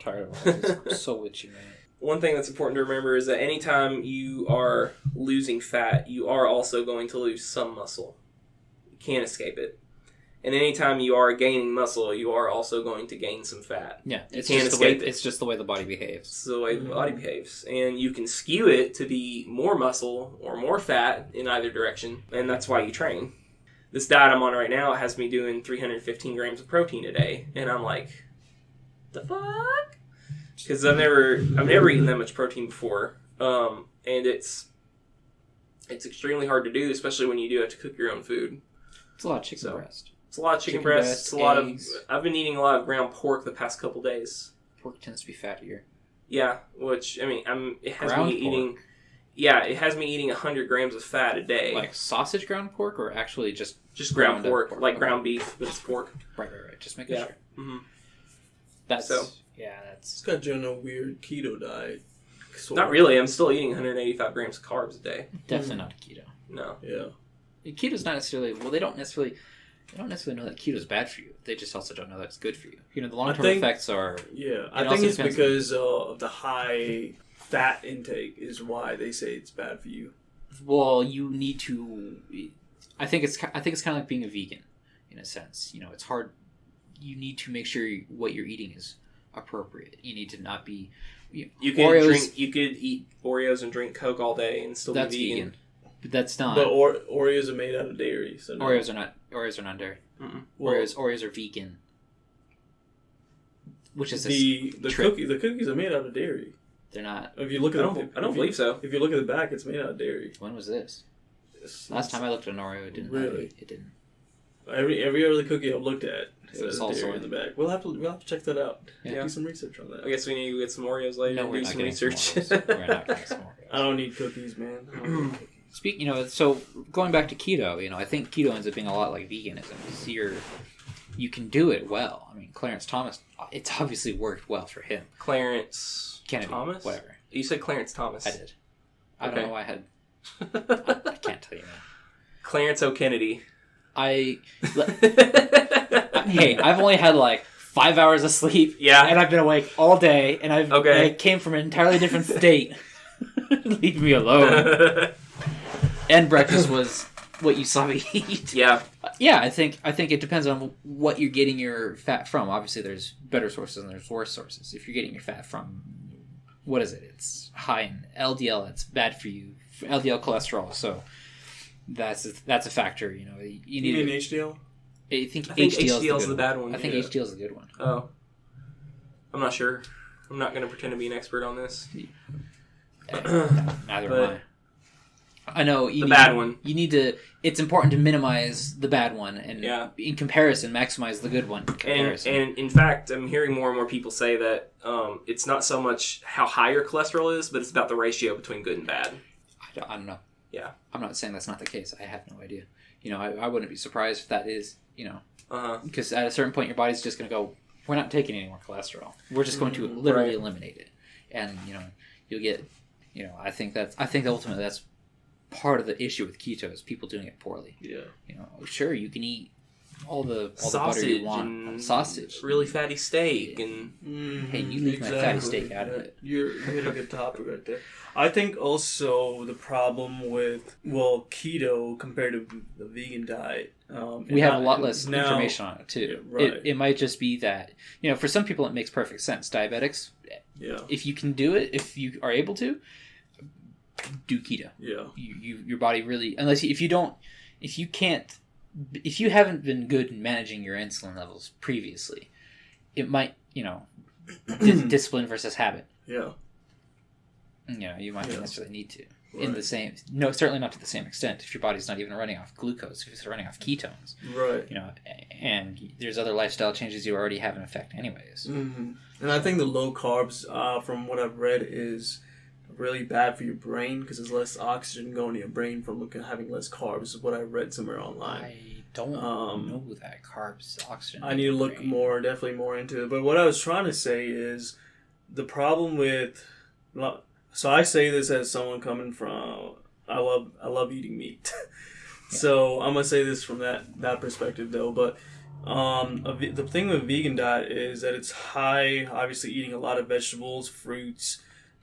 all this. I'm so itchy, man. One thing that's important to remember is that anytime you are losing fat, you are also going to lose some muscle. You can't escape it. And anytime you are gaining muscle, you are also going to gain some fat. Yeah, it's just the way the body behaves. It's the way the body behaves. And you can skew it to be more muscle or more fat in either direction, and that's why you train. This diet I'm on right now has me doing 315 grams of protein a day, and I'm like, the fuck? Because I've never eaten that much protein before, and it's extremely hard to do, especially when you do have to cook your own food. It's a lot of chicken breast. It's a lot of chicken breast. It's a lot of. I've been eating a lot of ground pork the past couple days. Pork tends to be fattier. Yeah, which it has ground me eating. Yeah, it has me eating 100 grams of fat a day. Like sausage ground pork, or actually just ground pork, like ground beef, but it's pork. Right. Just making sure. Mm-hmm. That's It's got you on a weird keto diet. Not really. I'm still eating 185 grams of carbs a day. Definitely not a keto. No. Yeah. Keto's not necessarily. Well, they don't necessarily know that keto's bad for you. They just also don't know that it's good for you. The long-term effects are. Yeah, I think it's because of the high fat intake is why they say it's bad for you. Well, you need to. I think it's kind of like being a vegan, in a sense. It's hard. You need to make sure what you're eating is appropriate. You need to not be. You could eat Oreos and drink Coke all day and still be vegan. But that's not. But Oreos are made out of dairy. So no. Oreos are not dairy. Well, Oreos are vegan. Which is the cookies are made out of dairy. They're not. If you look at I don't believe so. If you look at the back, it's made out of dairy. When was this? Last time I looked at an Oreo, it didn't. Really? It didn't. Every other cookie I've looked at It's says dairy in the back. We'll have to check that out. Yeah. Do some research on that. I guess we need to get some Oreos later. No, and we're do not some getting research. some Oreos. We're not getting some Oreos. I don't need cookies, man. I don't need cookies. So going back to keto, I think keto ends up being a lot like veganism. You can do it well. I mean, Clarence Thomas, it's obviously worked well for him. Clarence Kennedy, Thomas? whatever. You said Clarence Thomas. I did. I don't know why I had. I can't tell you now. Clarence O'Kennedy. Hey, I've only had like 5 hours of sleep. Yeah. And I've been awake all day, and I came from an entirely different state. Leave me alone. And breakfast was what you saw me eat. Yeah. Yeah, I think it depends on what you're getting your fat from. Obviously, there's better sources and there's worse sources. If you're getting your fat from, what is it? It's high in LDL. It's bad for you. LDL cholesterol. So that's a factor. You mean HDL? I think HDL is the bad one. I think HDL is the good one. Oh, I'm not sure. I'm not going to pretend to be an expert on this. Neither am I. I know the bad one. You need to. It's important to minimize the bad one, and in comparison, maximize the good one. And in fact, I'm hearing more and more people say that it's not so much how high your cholesterol is, but it's about the ratio between good and bad. I don't know. Yeah, I'm not saying that's not the case. I have no idea. I wouldn't be surprised if that is. Because at a certain point, your body's just going to go. We're not taking any more cholesterol. We're just going to literally eliminate it, and you'll get. I think ultimately that's part of the issue with keto is people doing it poorly. Yeah. Sure, you can eat all the sausage butter you want, sausage, really fatty steak, and hey, you leave my fatty steak out of it. You hit a good topic right there. I think also the problem with keto compared to the vegan diet, we have a lot less information on it too. Yeah, right. It might just be that for some people it makes perfect sense. Diabetics, if you can do it, if you are able to. Do keto. Yeah. Your body really, if you haven't been good in managing your insulin levels previously, it might, discipline versus habit. Yeah. You might not necessarily need to. Right. Certainly not to the same extent if your body's not even running off glucose, if it's running off ketones. Right. And there's other lifestyle changes you already have in effect anyways. Mm-hmm. And I think the low carbs, from what I've read, is really bad for your brain because there's less oxygen going to your brain from having less carbs is what I read somewhere online. I don't know that carbs, oxygen. I need to look definitely more into it. But what I was trying to say is the problem with, so I say this as someone coming from, I love eating meat. So I'm going to say this from that perspective though. But the thing with vegan diet is that it's high, obviously eating a lot of vegetables, fruits,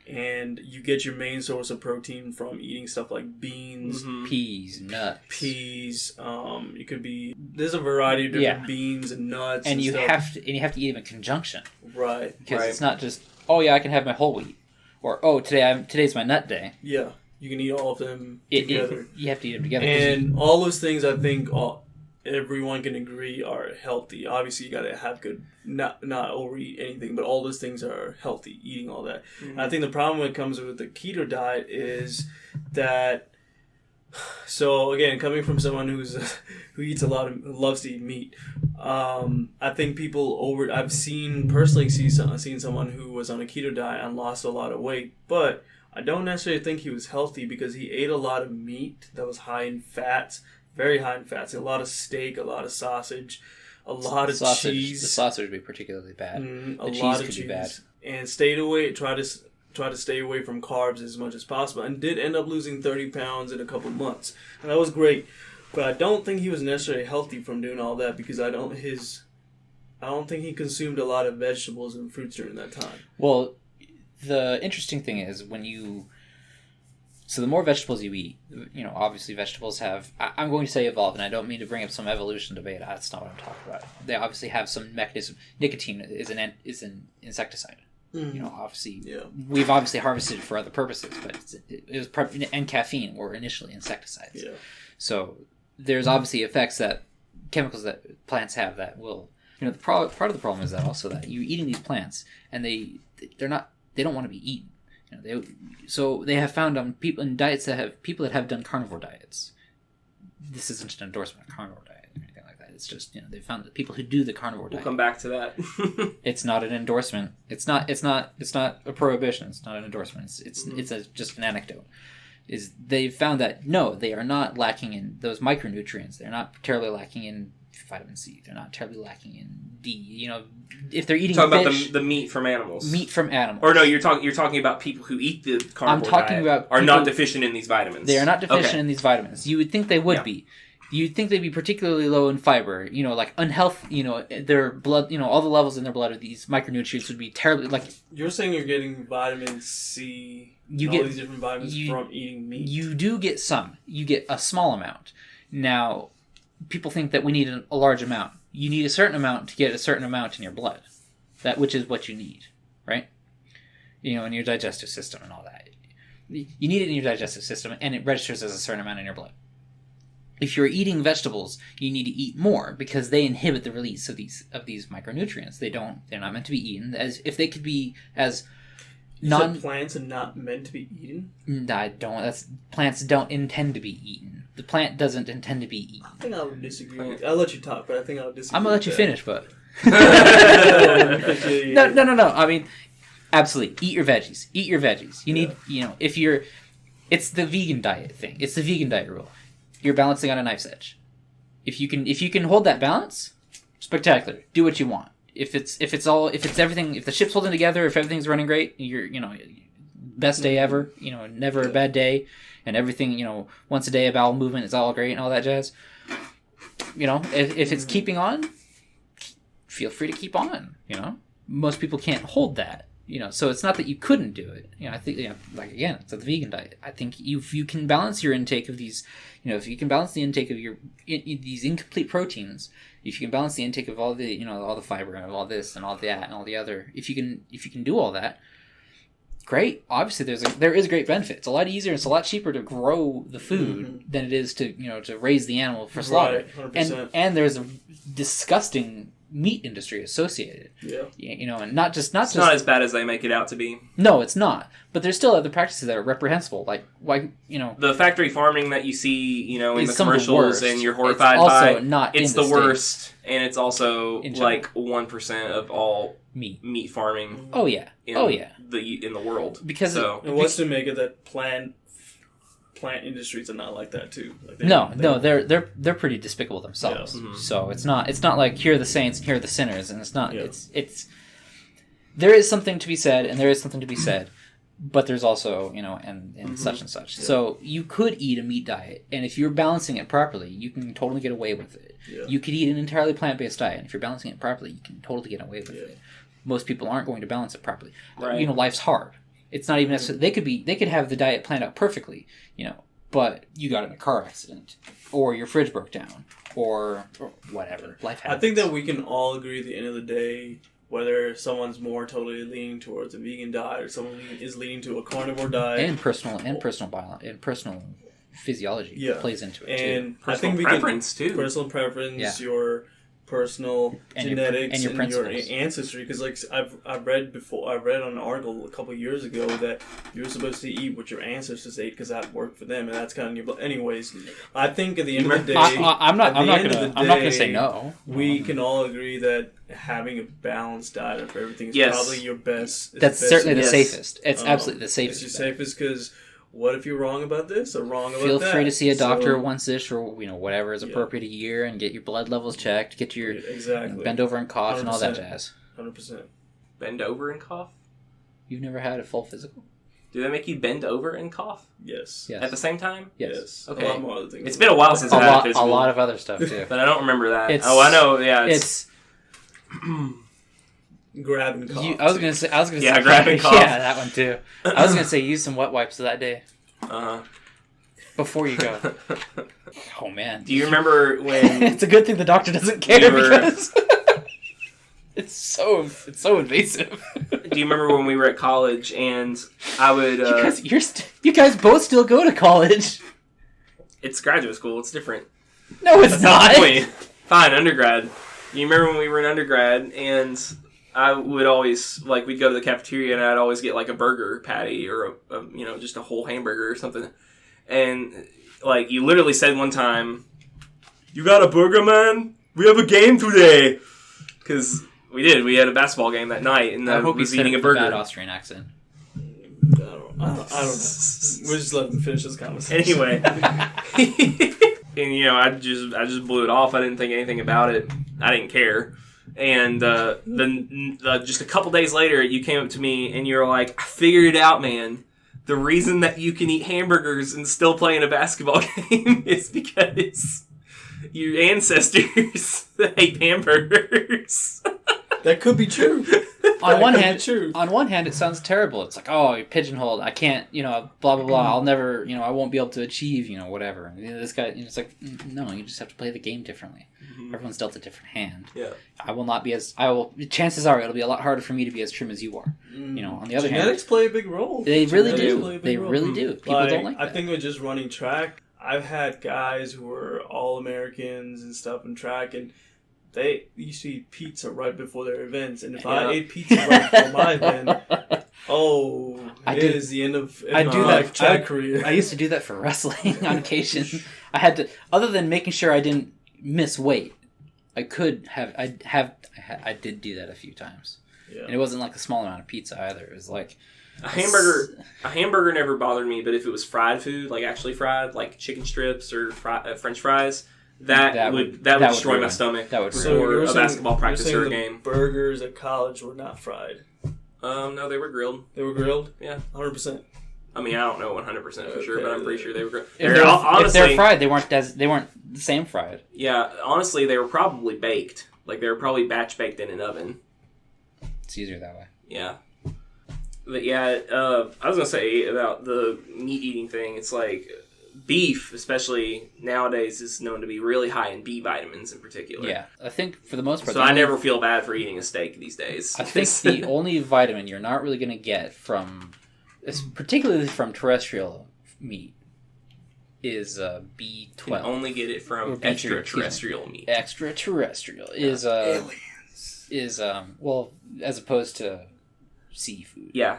and you get your main source of protein from eating stuff like beans, peas, nuts. It could be there's a variety of different beans and nuts, and you have to eat them in conjunction, right? Because it's not just I can have my whole wheat, or today's my nut day. Yeah, you can eat all of them together. You have to eat them together, and all those things I think everyone can agree are healthy. Obviously, you got to have good, not overeat anything, but all those things are healthy. Eating all that. Mm-hmm. And I think the problem when it comes with the keto diet is that. So again, coming from someone who eats loves to eat meat, I think I've personally seen someone who was on a keto diet and lost a lot of weight, but I don't necessarily think he was healthy because he ate a lot of meat that was high in fats. Very high in fats. A lot of steak, a lot of sausage, a lot of cheese. The sausage would be particularly bad. The cheese could be bad. And try to stay away from carbs as much as possible. And did end up losing 30 pounds in a couple months. And that was great. But I don't think he was necessarily healthy from doing all that because I don't think he consumed a lot of vegetables and fruits during that time. Well, the interesting thing is so the more vegetables you eat, obviously vegetables have, I'm going to say evolve, and I don't mean to bring up some evolution debate. That's not what I'm talking about. They obviously have some mechanism. Nicotine is an insecticide. Mm-hmm. Obviously, we've harvested it for other purposes, but and caffeine were initially insecticides. Yeah. So there's obviously effects that chemicals that plants have that will, part of the problem is that also that you're eating these plants and they don't want to be eaten. So they have found on people in diets people that have done carnivore diets. This isn't an endorsement of carnivore diet or anything like that. It's just they found that people who do the carnivore diet. We'll come back to that. It's not an endorsement. It's not a prohibition. It's not an endorsement. It's just an anecdote. Is they've found that no, they are not lacking in those micronutrients. They're not terribly lacking in vitamin C. They're not terribly lacking in D. If they're eating fish, about the meat from animals. Meat from animals. Or no, you're talking about people who eat the carnivore diet are not deficient in these vitamins. They are not deficient in these vitamins. You would think they would be. You'd think they'd be particularly low in fiber. Like unhealthy. Their blood. All the levels in their blood of these micronutrients would be terribly like. You're saying you're getting vitamin C. All these different vitamins from eating meat. You do get some. You get a small amount. Now, people think that we need a large amount. You need a certain amount to get a certain amount in your blood. Which is what you need, right? In your digestive system and all that. You need it in your digestive system, and it registers as a certain amount in your blood. If you're eating vegetables, you need to eat more because they inhibit the release of these micronutrients. They're not meant to be eaten. As if they could be as You said plants are not meant to be eaten? I don't. Plants don't intend to be eaten. The plant doesn't intend to be eaten. I think I would disagree with you. I'll let you talk, but I think I would disagree. I'm gonna let you finish, but no. I mean, absolutely. Eat your veggies. Eat your veggies. You need, if you're, it's the vegan diet thing. It's the vegan diet rule. You're balancing on a knife's edge. If you can hold that balance, spectacular. Do what you want. If it's everything, if the ship's holding together, if everything's running great, you're, best day ever, never a bad day, and everything, once a day a bowel movement is all great and all that jazz. If it's keeping on, feel free to keep on. Most people can't hold that. So it's not that you couldn't do it. I think, like, again, it's a vegan diet. I think if you can balance your intake of these, if you can balance the intake of these incomplete proteins, if you can balance the intake of all the, all the fiber and all this and all that and all the other, if you can do all that, great. Obviously, there is great benefit. It's a lot easier. It's a lot cheaper to grow the food than it is to to raise the animal for slaughter. Right, and there's a disgusting meat industry associated. Yeah. And not just not as bad as they make it out to be. No, it's not. But there's still other practices that are reprehensible. Like why the factory farming that you see, in the commercials and you're horrified by. It's the worst, and it's also like 1% of all meat farming. Oh yeah. In the world. Because and what's to make it that plant industries are not like that too. Like they're pretty despicable themselves. Yeah. Mm-hmm. So it's not like here are the saints and here are the sinners, and it's not. Yeah. It's there is something to be said, and there is something to be said, but there's also and such and such. Yeah. So you could eat a meat diet, and if you're balancing it properly, you can totally get away with it. Yeah. You could eat an entirely plant-based diet, and if you're balancing it properly, you can totally get away with it. Most people aren't going to balance it properly. Right. Life's hard. It's not even necessarily. They could have the diet planned out perfectly, but you got in a car accident, or your fridge broke down, or whatever. Life happens. I think that we can all agree at the end of the day, whether someone's more totally leaning towards a vegan diet or someone is leaning to a carnivore diet, and personal physiology plays into it and too. I think we preference too. Personal preference, your personal genetics and your ancestry, because like I've read on an article a couple of years ago that you're supposed to eat what your ancestors ate because that worked for them, and that's kind of your blood. Anyways, I think at the end of the day, I'm not gonna say no. We can all agree that having a balanced diet for everything is probably your best. That's certainly the safest. It's absolutely the safest. It's your safest because. What if you're wrong about this or wrong about that? Feel free to see a doctor once-ish or whatever is appropriate a year and get your blood levels checked, get your bend over and cough 100%. And all that jazz. 100%. Bend over and cough? You've never had a full physical? Do they make you bend over and cough? Yes. At the same time? Yes. Okay. A lot more other things. It's been a while since I had a physical. A lot of other stuff too. But I don't remember that. I know. Yeah. It's grab and cough. I was gonna say. Grab and cough. Yeah, that one too. I was gonna say use some wet wipes that day. Before you go. Oh man. Do you remember when? It's a good thing the doctor doesn't care because it's so invasive. Do you remember when we were at college and I would? You guys both still go to college. It's graduate school. It's different. No, it's not. Fine, undergrad. You remember when we were in undergrad and I would always, we'd go to the cafeteria and I'd always get, a burger patty or, just a whole hamburger or something. And, you literally said one time, "You got a burger, man? We have a game today." Because we did. We had a basketball game that night and I was eating a burger. Bad Austrian accent. I don't know. We'll just let them finish this conversation. Anyway. And, I just blew it off. I didn't think anything about it. I didn't care. And then just a couple days later, you came up to me and you were like, "I figured it out, man. The reason that you can eat hamburgers and still play in a basketball game is because your ancestors hate hamburgers." That could be true. On one hand, it sounds terrible. It's like, oh, you're pigeonholed. I can't, blah, blah, blah. I'll never, I won't be able to achieve, whatever. This guy, it's like, no, you just have to play the game differently. Mm-hmm. Everyone's dealt a different hand. Yeah. Chances are it'll be a lot harder for me to be as trim as you are. On the other hand. Genetics play a big role. They really do. They really do. People don't like that. I think with just running track, I've had guys who were all-Americans and stuff in track, and they used to eat pizza right before their events, and if I ate pizza right before my event, Oh, it is the end of I do that. track career. I used to do that for wrestling on occasion. I had to, other than making sure I didn't miss weight. I did do that a few times, and it wasn't like a small amount of pizza either. It was like a hamburger never bothered me, but if it was fried food, like actually fried, like chicken strips or French fries, that would destroy my stomach. That would ruin a basketball practice or a game. Burgers at college were not fried. No, they were grilled. They were grilled? Yeah, 100%. I mean, I don't know 100% for sure, but I'm pretty sure they were grilled. If they're fried, they weren't the same fried. Yeah, honestly, they were probably baked. Like they were probably batch baked in an oven. It's easier that way. Yeah. But yeah, I was going to say about the meat eating thing, it's like beef, especially nowadays, is known to be really high in B vitamins in particular. Yeah, I think for the most part... So I never feel bad for eating a steak these days. I think the only vitamin you're not really going to get from, particularly from terrestrial meat, is B12. You can only get it from extraterrestrial meat. Extraterrestrial is... aliens. Is, well, as opposed to seafood. Yeah.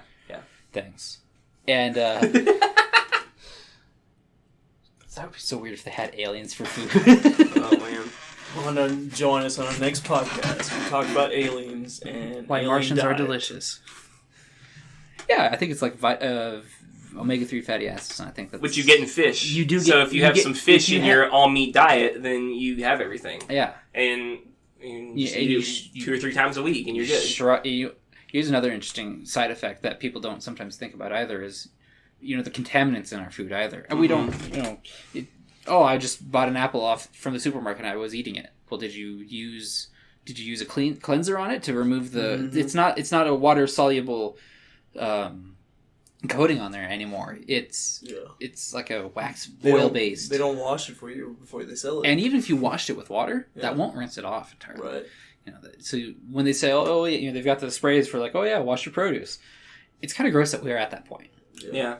Things. And, that would be so weird if they had aliens for food. Oh, man. Want to join us on our next podcast. We talk about aliens and why Martians are delicious. Yeah, I think it's like omega-3 fatty acids, and I think that's... Which you get in fish. You do get... So if you have some fish in your all-meat diet, then you have everything. Yeah. And you do 2 or 3 times a week, and you're good. Here's another interesting side effect that people don't sometimes think about either is, the contaminants in our food either. And we don't, I just bought an apple off from the supermarket and I was eating it. Well, did you use a cleanser on it to remove the... Mm-hmm. It's not a water-soluble coating on there anymore. It's like a wax oil-based. They don't wash it for you before they sell it. And even if you washed it with water, that won't rinse it off entirely. Right. So when they say, they've got the sprays for like, wash your produce. It's kind of gross that we're at that point. Yeah.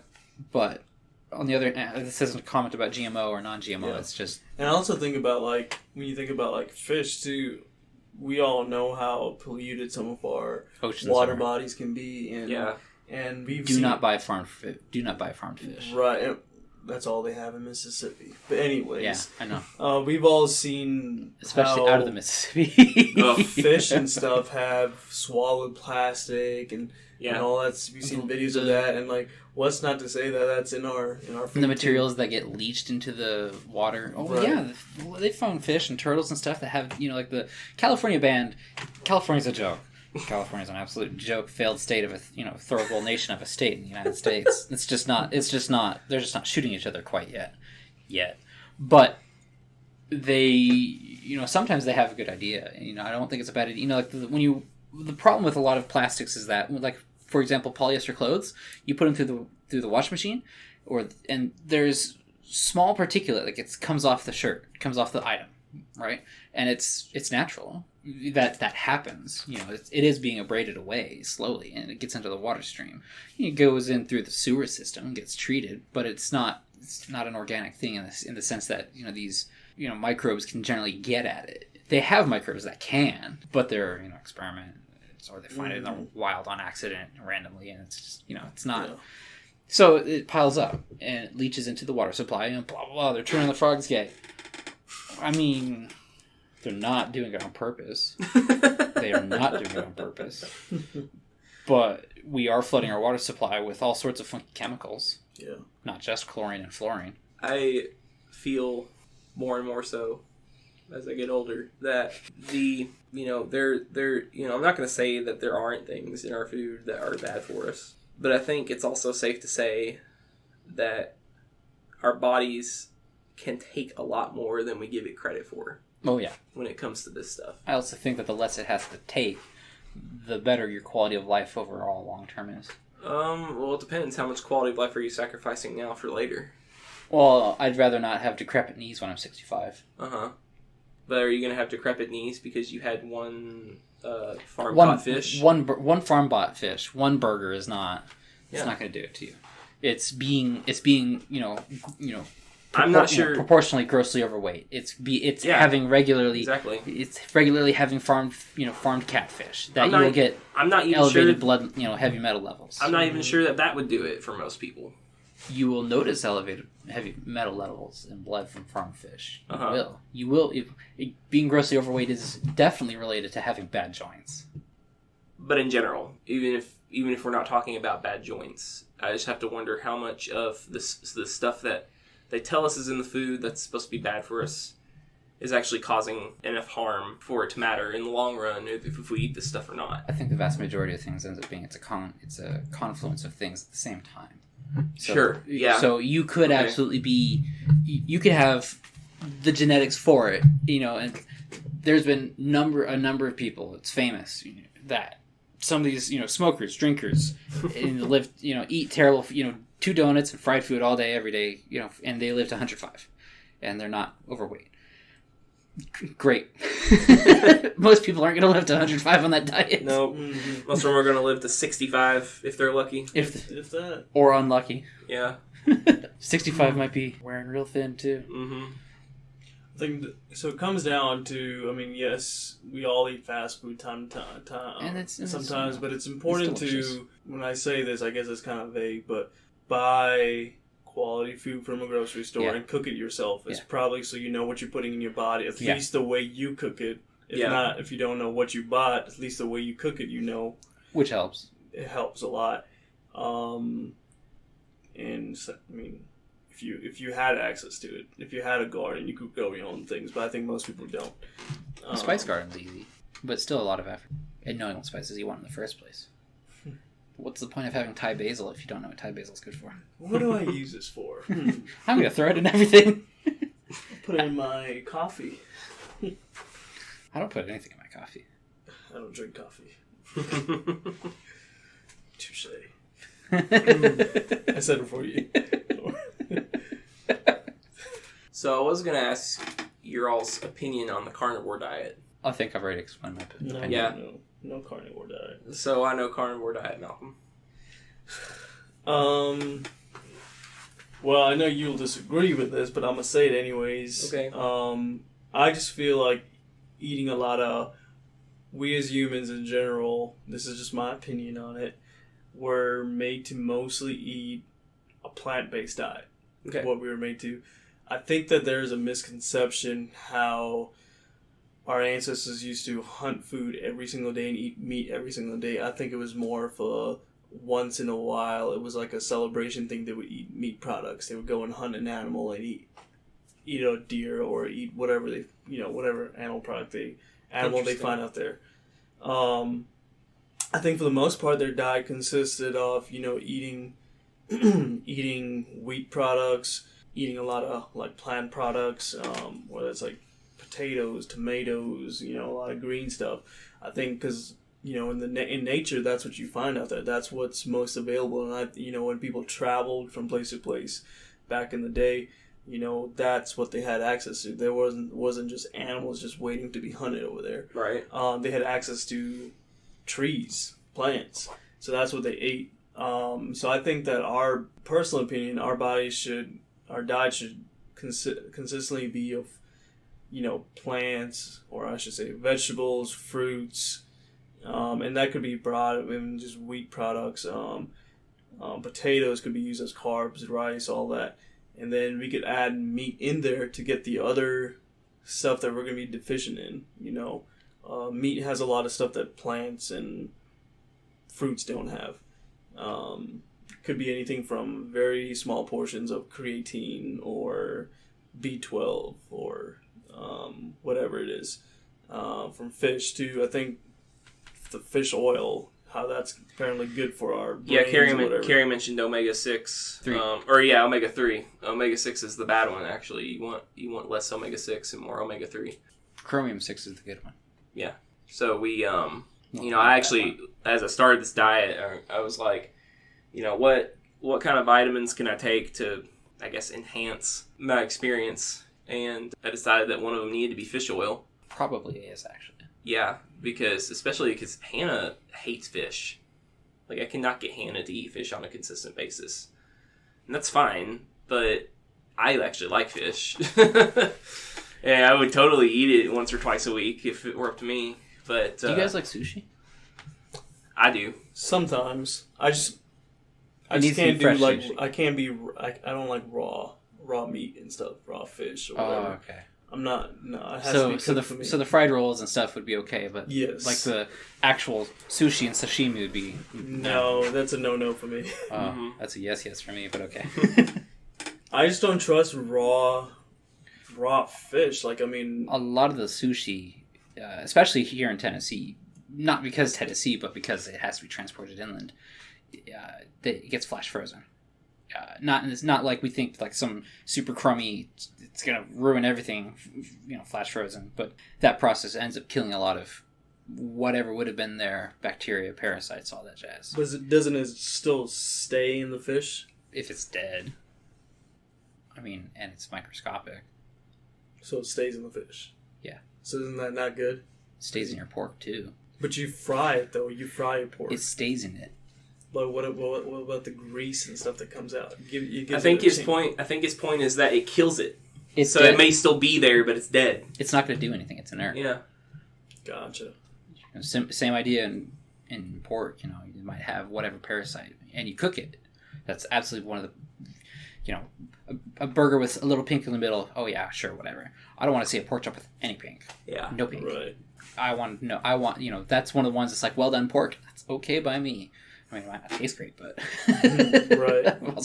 But on the other hand, this isn't a comment about GMO or non-GMO. Yeah. It's just... And I also think about, when you think about, fish, too, we all know how polluted some of our water bodies can be. And we've Do not buy farmed fish. Right. And that's all they have in Mississippi. But anyways. Yeah, I know. We've all seen... Especially out of the Mississippi. Fish and stuff have swallowed plastic and all that. We've seen videos of that. And, what's not to say that that's in our food. And the materials that get leached into the water. Oh, right. Yeah. They found fish and turtles and stuff that have, the California band. California's a joke. California's an absolute joke, failed state of a third world nation of a state in the United States. It's just not. They're just not shooting each other quite yet. But they, sometimes they have a good idea. I don't think it's a bad idea. The problem with a lot of plastics is that, for example, polyester clothes, you put them through the wash machine, and there's small particulate it comes off the shirt, comes off the item, right? And it's natural. That happens. It is being abraded away slowly, and it gets into the water stream. It goes in through the sewer system, gets treated, but it's not an organic thing in the sense that these microbes can generally get at it. They have microbes that can, but they're experiment, or they find it in the wild on accident randomly, and it's just it's not. Yeah. So it piles up and it leaches into the water supply, and blah blah blah. They're turning the frogs gay. I mean. They're not doing it on purpose. They are not doing it on purpose. But we are flooding our water supply with all sorts of funky chemicals. Yeah. Not just chlorine and fluorine. I feel more and more so as I get older that I'm not going to say that there aren't things in our food that are bad for us. But I think it's also safe to say that our bodies can take a lot more than we give it credit for. Oh, yeah. When it comes to this stuff. I also think that the less it has to take, the better your quality of life overall long term is. Well, it depends. How much quality of life are you sacrificing now for later? Well, I'd rather not have decrepit knees when I'm 65. Uh-huh. But are you going to have decrepit knees because you had one farm-bought fish? One farm-bought fish. One burger is not... It's not going to do it to you. It's being I'm not sure proportionally grossly overweight. It's having regularly having farmed catfish that you will get. I'm not even elevated sure, blood, heavy metal levels. I'm not even sure that would do it for most people. You will notice elevated heavy metal levels in blood from farmed fish. You will. Being grossly overweight is definitely related to having bad joints. But in general, even if we're not talking about bad joints, I just have to wonder how much of the stuff that they tell us is in the food that's supposed to be bad for us is actually causing enough harm for it to matter in the long run if we eat this stuff or not. I think the vast majority of things ends up being it's a confluence of things at the same time. So, sure. Yeah. So you could absolutely be, you could have the genetics for it, and there's been a number of people, it's famous, that some of these, smokers, drinkers, and live, eat terrible, 2 donuts and fried food all day, every day, and they live to 105, and they're not overweight. Great. Most people aren't going to live to 105 on that diet. No, most of them are going to live to 65 if they're lucky. If that. Or unlucky. Yeah. 65 might be wearing real thin, too. Mm-hmm. I think so. It comes down to, yes, we all eat fast food time to time, and sometimes, but it's important to, when I say this, I guess it's kind of vague, but buy quality food from a grocery store and cook it yourself. It's probably so you know what you're putting in your body, at least the way you cook it. If you don't know what you bought, at least the way you cook it, which helps. It helps a lot. And so, if you had access to it, if you had a garden, you could grow your own things, but I think most people don't. A spice garden's easy, but still a lot of effort in knowing what spices you want in the first place. What's the point of having Thai basil if you don't know what Thai basil's good for? What do I use this for? I'm going to throw it in everything. Put it in my coffee. I don't put anything in my coffee. I don't drink coffee. Touche. I said it for you. So I was going to ask your all's opinion on the carnivore diet. I think I've already explained my opinion. No carnivore diet. So I know carnivore diet, Malcolm. Well, I know you'll disagree with this, but I'm going to say it anyways. Okay. I just feel like eating a lot of... We as humans in general, this is just my opinion on it, we're made to mostly eat a plant-based diet. Okay. What we were made to. I think that there's a misconception how our ancestors used to hunt food every single day and eat meat every single day. I think it was more of a once in a while. It was like a celebration thing. They would eat meat products. They would go and hunt an animal and eat a deer or eat whatever whatever animal they find out there. I think for the most part their diet consisted of eating wheat products, eating a lot of like plant products, whether it's like potatoes, tomatoes, a lot of green stuff. I think because in nature that's what you find out there. That's what's most available. And when people traveled from place to place back in the day, that's what they had access to. There wasn't just animals just waiting to be hunted over there. Right. They had access to trees, plants. So that's what they ate. So I think that our personal opinion, our diet should consistently be of, plants, or I should say vegetables, fruits, and that could be broad, even just wheat products. Potatoes could be used as carbs, rice, all that. And then we could add meat in there to get the other stuff that we're going to be deficient in. Meat has a lot of stuff that plants and fruits don't have. Could be anything from very small portions of creatine or B12 or whatever it is. From fish to, I think, the fish oil, how that's apparently good for our brains. Yeah, Carrie mentioned omega-6. Omega-3. Omega-6 is the bad one, actually. You want less omega-6 and more omega-3. Chromium-6 is the good one. Yeah. So we, I actually, as I started this diet, I was like, what kind of vitamins can I take to, I guess, enhance my experience? And I decided that one of them needed to be fish oil. Probably is, actually. Yeah, especially because Hannah hates fish. I cannot get Hannah to eat fish on a consistent basis. And that's fine, but I actually like fish. Yeah, I would totally eat it once or twice a week if it were up to me. But do you guys like sushi? I do. Sometimes. I just needs to be can't do fresh like sushi. I don't like raw meat and stuff, raw fish or whatever. Oh, okay. I'm not. No, it has to be cooked for me. So the fried rolls and stuff would be okay, but yes, like the actual sushi and sashimi would be no. That's a no for me. That's a yes for me, but okay. I just don't trust raw fish. Like, I mean, a lot of the sushi, especially here in Tennessee, not because Tennessee, but because it has to be transported inland, it gets flash frozen. It's not like we think like some super crummy, it's gonna ruin everything, flash frozen. But that process ends up killing a lot of whatever would have been there, bacteria, parasites, all that jazz. Doesn't it still stay in the fish if it's dead? I mean, and it's microscopic. So it stays in the fish. Yeah. So isn't that not good? It stays in your pork too. But you fry it though. You fry your pork. It stays in it. But what about the grease and stuff that comes out? I think his point is that it kills it. It's so dead. it may still be there, but it's dead. It's not going to do anything. It's inert. Yeah. Gotcha. Same idea in pork. You might have whatever parasite, and you cook it. That's absolutely one of the. A burger with a little pink in the middle. Oh yeah, sure, whatever. I don't want to see a pork chop with any pink. Yeah. No pink. Right. I want that's one of the ones that's like well done pork. That's okay by me. I mean, it might not taste great, but right. I'm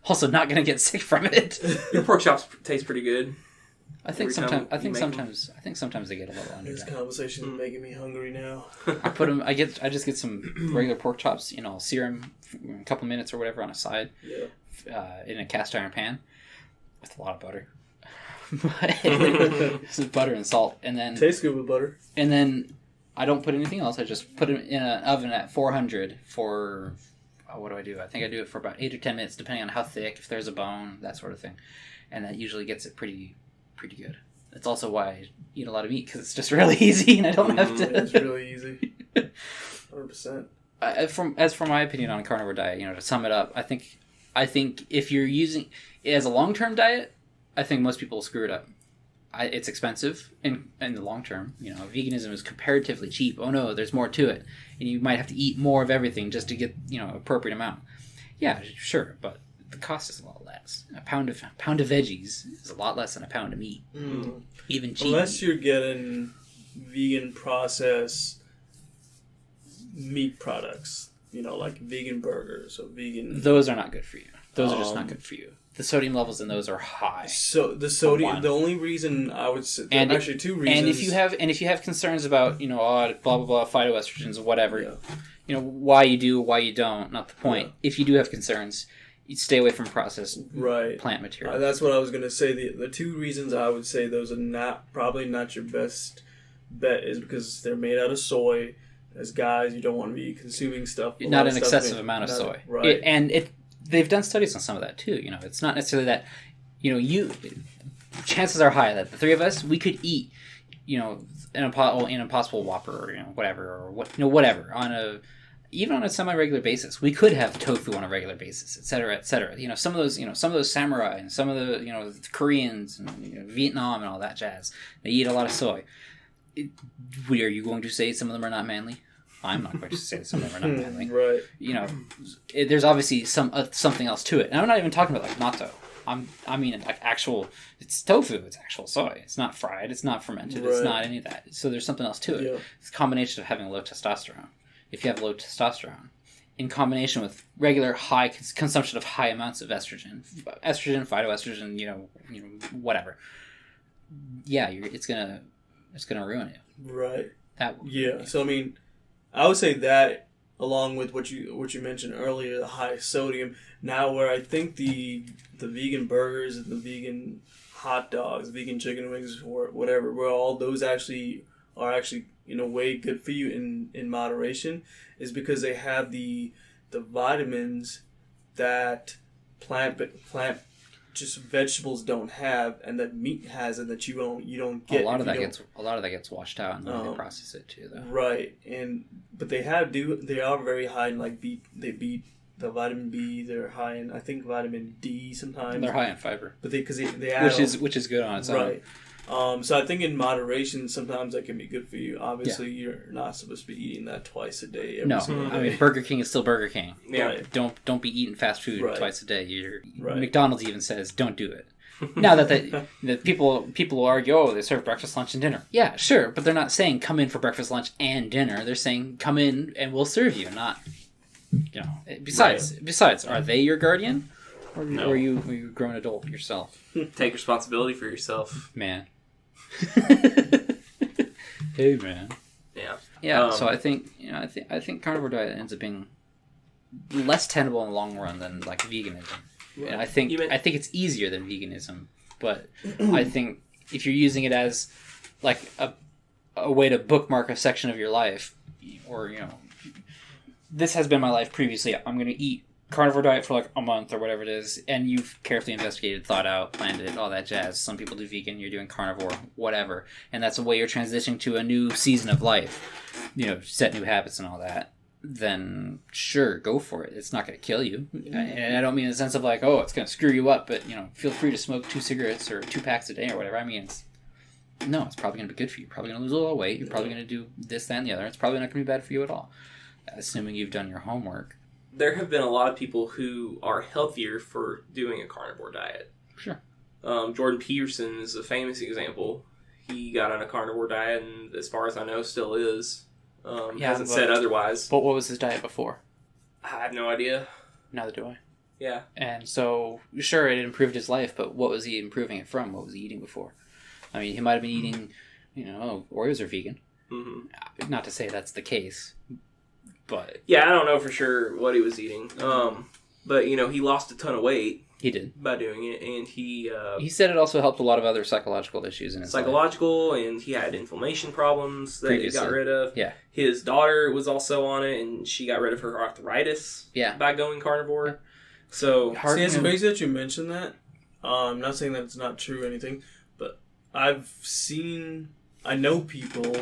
also not going to get sick from it. Your pork chops taste pretty good. I think sometimes they get a little under. This conversation is making me hungry now. I put them. I just get some regular pork chops. I'll sear them a couple minutes or whatever on a side. Yeah. In a cast iron pan with a lot of butter. Just butter and salt, and then tastes good with butter. And then I don't put anything else. I just put it in an oven at 400 for what do I do? I think I do it for about 8 or 10 minutes, depending on how thick, if there's a bone, that sort of thing, and that usually gets it pretty good. That's also why I eat a lot of meat, because it's just really easy and I don't have to. It's really easy. 100%. As for my opinion on a carnivore diet, to sum it up, I think if you're using it as a long-term diet, I think most people screw it up. It's expensive in the long term. Veganism is comparatively cheap. Oh no, there's more to it, and you might have to eat more of everything just to get appropriate amount. Yeah, sure, but the cost is a lot less. A pound of veggies is a lot less than a pound of meat. Even cheap. Unless you're getting vegan processed meat products, like vegan burgers or vegan. Those are not good for you. Those are just not good for you. The sodium levels in those are high. So the sodium, the only reason I would say, actually two reasons. And if you have concerns about blah blah blah phytoestrogens or whatever, why you do, why you don't, not the point. Yeah. If you do have concerns, you stay away from processed plant material. That's what I was gonna say. The two reasons I would say those are probably not your best bet is because they're made out of soy. As guys, you don't want to be consuming stuff. Not an excessive amount of soy, right? They've done studies on some of that too. It's not necessarily that, chances are high that the three of us, we could eat, an Impossible Whopper or whatever or whatever even on a semi-regular basis. We could have tofu on a regular basis, et cetera, et cetera. Some of those samurai and some of the Koreans and Vietnam and all that jazz. They eat a lot of soy. Are you going to say some of them are not manly? I'm not going to say some of them are not manly. Right. There's obviously something else to it. And I'm not even talking about like natto. I mean like actual, it's tofu, it's actual soy. It's not fried, it's not fermented, It's not any of that. So there's something else to it. Yeah. It's a combination of having low testosterone. If you have low testosterone, in combination with regular high consumption of high amounts of estrogen, phytoestrogen, whatever. Yeah, it's gonna ruin it. Right. Yeah. So I mean, I would say that along with what you mentioned earlier, the high sodium. Now, where I think the vegan burgers and the vegan hot dogs, vegan chicken wings, or whatever, where all those are actually in a way good for you in moderation, is because they have the vitamins that plant just vegetables don't have, and that meat has, and that you don't get. A lot of that gets washed out in the way they process it too, though. Right, but they are very high in like beet the vitamin B. They're high in, I think, vitamin D sometimes. They're high in fiber, but because they add which is good on its own. Right. So I think in moderation, sometimes that can be good for you. Obviously, you're not supposed to be eating that twice a day. Every single day. I mean Burger King is still Burger King. Yeah. Right. Don't be eating fast food twice a day. Right. McDonald's even says don't do it. Now that the people will argue, oh, they serve breakfast, lunch, and dinner. Yeah, sure, but they're not saying come in for breakfast, lunch, and dinner. They're saying come in and we'll serve you. Not, Besides, are they your guardian, or No. are you a grown adult yourself? Take responsibility for yourself, man. Hey, man. Yeah. Yeah. So I think I think carnivore diet ends up being less tenable in the long run than like veganism. And I think it's easier than veganism, but I think if you're using it as like a way to bookmark a section of your life, or this has been my life previously. I'm going to eat carnivore diet for like a month or whatever it is, and you've carefully investigated, thought out, planned it, all that jazz. Some people do vegan, you're doing carnivore, whatever, and that's a way you're transitioning to a new season of life. Set new habits and all that. Then sure, go for it. It's not going to kill you, and I don't mean in the sense of like, oh, it's going to screw you up, but feel free to smoke 2 cigarettes or 2 packs a day or whatever. I mean, it's probably going to be good for you. You're probably going to lose a little weight. You're probably going to do this, that, and the other. It's probably not going to be bad for you at all, assuming you've done your homework. There have been a lot of people who are healthier for doing a carnivore diet. Sure. Jordan Peterson is a famous example. He got on a carnivore diet, and as far as I know, still is. Hasn't said otherwise. But what was his diet before? I have no idea. Neither do I. Yeah. And so, sure, it improved his life, but what was he improving it from? What was he eating before? I mean, he might have been eating, Oreos are vegan. Mm-hmm. Not to say that's the case, but... Yeah, I don't know for sure what he was eating. But, he lost a ton of weight. He did. By doing it, and he said it also helped a lot of other psychological issues in his life. And he had inflammation problems that he got rid of. Yeah. His daughter was also on it, and she got rid of her arthritis by going carnivore. Yeah. So, it's crazy that you mentioned that. I'm not saying that it's not true or anything, but I know people,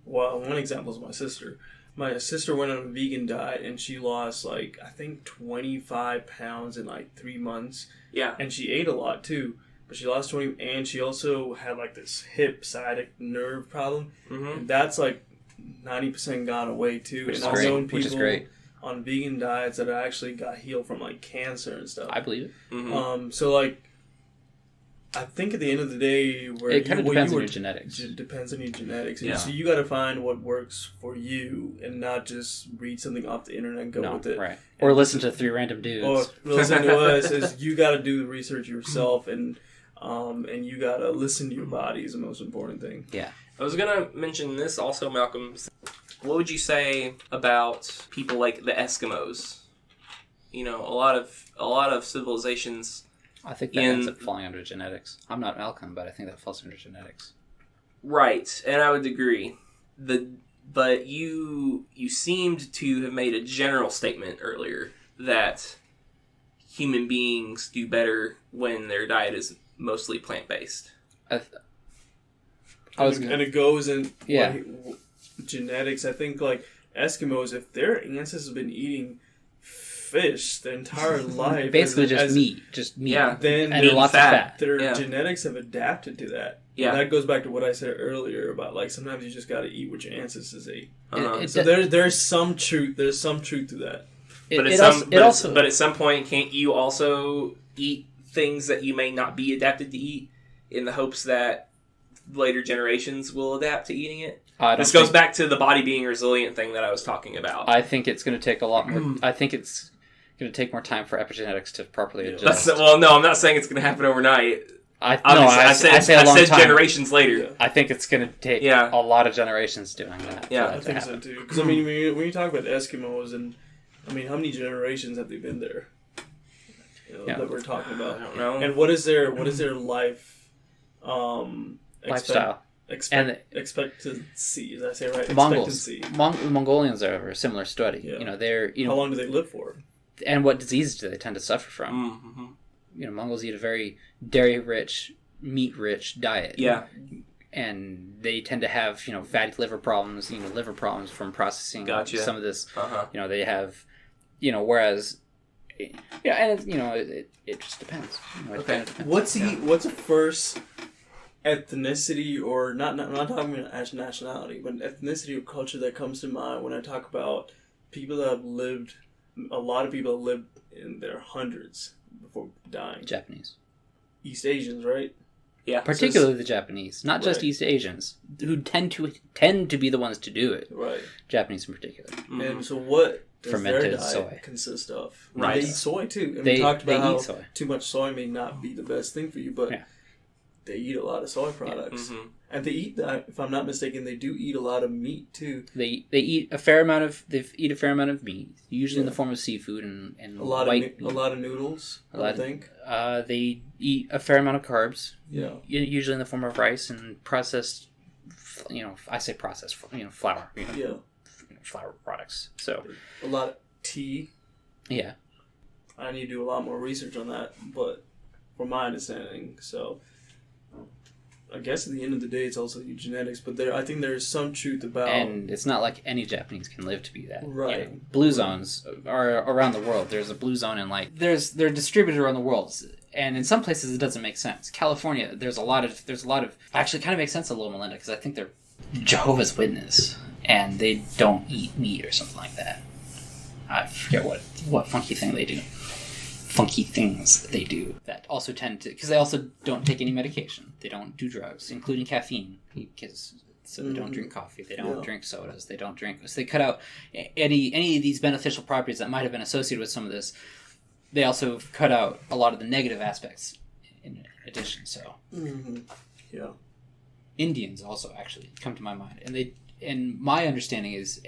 well, one example is my sister. My sister went on a vegan diet, and she lost, I think 25 pounds in, 3 months. Yeah. And she ate a lot, too. But she lost 20, and she also had, this hip sciatic nerve problem. Mm-hmm. And that's, 90% gone away, too. Which is great. On vegan diets that actually got healed from, cancer and stuff. I believe it. Mm-hmm. So, I think at the end of the day, it kind of depends on your genetics. It depends on your genetics. Yeah. So you got to find what works for you, and not just read something off the internet and go with it. Right. Or listen to 3 random dudes. Or listen to us. Is you got to do the research yourself, and you got to listen to your body is the most important thing. Yeah. I was gonna mention this also, Malcolm. What would you say about people like the Eskimos? A lot of civilizations. I think that ends up falling under genetics. I'm not Malcolm, but I think that falls under genetics. Right, and I would agree. But you seemed to have made a general statement earlier that human beings do better when their diet is mostly plant-based. And it goes in genetics. I think Eskimos, if their ancestors have been eating fish their entire life, basically just meat, yeah, then and lots of fat. Their genetics have adapted to that. Yeah, and that goes back to what I said earlier about sometimes you just got to eat what your ancestors ate. So there's some truth. There's some truth to that. But at some point, can't you also eat things that you may not be adapted to eat in the hopes that later generations will adapt to eating it? This goes back to the body being resilient thing that I was talking about. I think it's going to take a lot more. I think it's going to take more time for epigenetics to properly adjust. No, I'm not saying it's going to happen overnight. I said generations later. Yeah. I think it's going to take a lot of generations doing that. Yeah, I think so too. Because when you talk about Eskimos, and how many generations have they been there? That we're talking about. I don't know. And what is their life lifestyle? Expectancy, did I say it right? Mongols. Mongolians are a similar study. Yeah. They're how long do they live for? And what diseases do they tend to suffer from? Mm-hmm. Mongols eat a very dairy-rich, meat-rich diet. Yeah. And they tend to have, fatty liver problems, liver problems from processing some of this. Uh-huh. They have, whereas Yeah, and it just depends. It Okay. depends. What's the first ethnicity, or not talking about nationality, but ethnicity or culture that comes to mind when I talk about people that have lived, a lot of people have lived in their hundreds before dying? Japanese. East Asians, right? Yeah. Particularly the Japanese, not just Right. East Asians, who tend to be the ones to do it. Right. Japanese in particular. Mm-hmm. And so what does Fermented their diet soy. consist of? Right. They eat soy too. And They- we talked they about how eat soy. too much soy may not be the best thing for you, but Yeah. they eat a lot of soy products. Mm-hmm. And they eat that, if I'm not mistaken, they do eat a lot of meat too. They eat a fair amount of meat, usually in Yeah. the form of seafood and A lot white of noodles, I think. They eat a fair amount of carbs, Yeah. usually in the form of rice and processed. I say processed. Flour. Yeah. Flour products. So A lot of tea. yeah, I need to do a lot more research on that, but from my understanding, so I guess at the end of the day, it's also your genetics. But I think there's some truth about. and it's not like any Japanese can live to be that. Right. Blue zones are around the world. There's a blue zone in they're distributed around the world. And in some places it doesn't make sense. California, there's a lot of actually kind of makes sense a little, Melinda, because I think they're Jehovah's Witness and they don't eat meat or something like that. I forget what funky thing they do. Funky things they do that also tend to, because they also don't take any medication. They don't do drugs, including caffeine, so they don't drink coffee. They don't drink sodas. They don't drink. So they cut out any of these beneficial properties that might have been associated with some of this. They also cut out a lot of the negative aspects in addition. So, Yeah. Indians also actually come to my mind, and my understanding is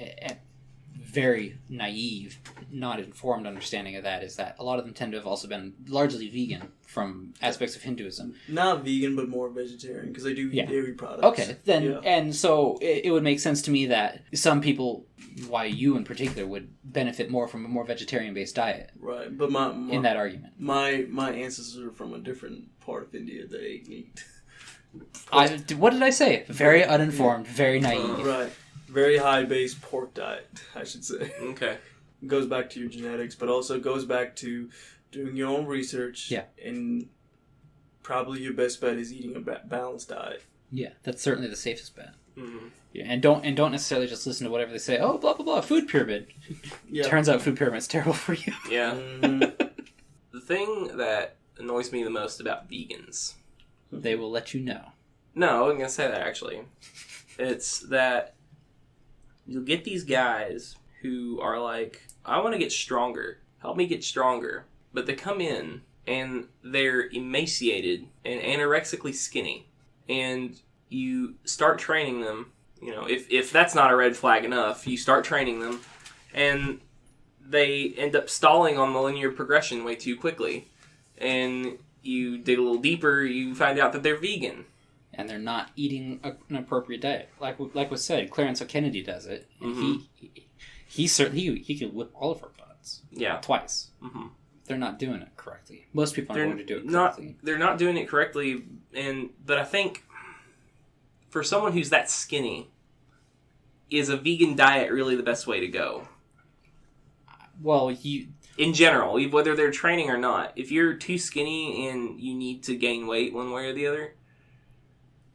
very naive, not informed understanding of that is that a lot of them tend to have also been largely vegan from aspects of Hinduism. Not vegan, but more vegetarian, because they do eat dairy products. Okay, then, and so it would make sense to me that some people, why you in particular, would benefit more from a more vegetarian-based diet. Right, but in that argument. My ancestors are from a different part of India that ate meat. What did I say? Very uninformed, very naive. Right. Very high base pork diet, I should say. Okay. It goes back to your genetics, but also goes back to doing your own research. Yeah. And probably your best bet is eating a balanced diet. Yeah, that's certainly the safest bet. Mm-hmm. Yeah, and don't necessarily just listen to whatever they say. Oh, blah blah blah, food pyramid. Yeah. Turns out food pyramid's terrible for you. Yeah. Mm-hmm. The thing that annoys me the most about vegans. They will let you know. No, I wasn't going to say that, actually. It's that you'll get these guys who are like, I want to get stronger. Help me get stronger. But they come in and they're emaciated and anorexically skinny. And you start training them. If that's not a red flag enough, you start training them and they end up stalling on the linear progression way too quickly. And you dig a little deeper, you find out that they're vegan. And they're not eating an appropriate diet. Like was said, Clarence O'Kennedy does it. And he can whip all of our butts. Yeah. Twice. Mm-hmm. They're not doing it correctly. Most people aren't going to do it correctly. They're not doing it correctly, but I think for someone who's that skinny, is a vegan diet really the best way to go? Well, in general, whether they're training or not, if you're too skinny and you need to gain weight one way or the other,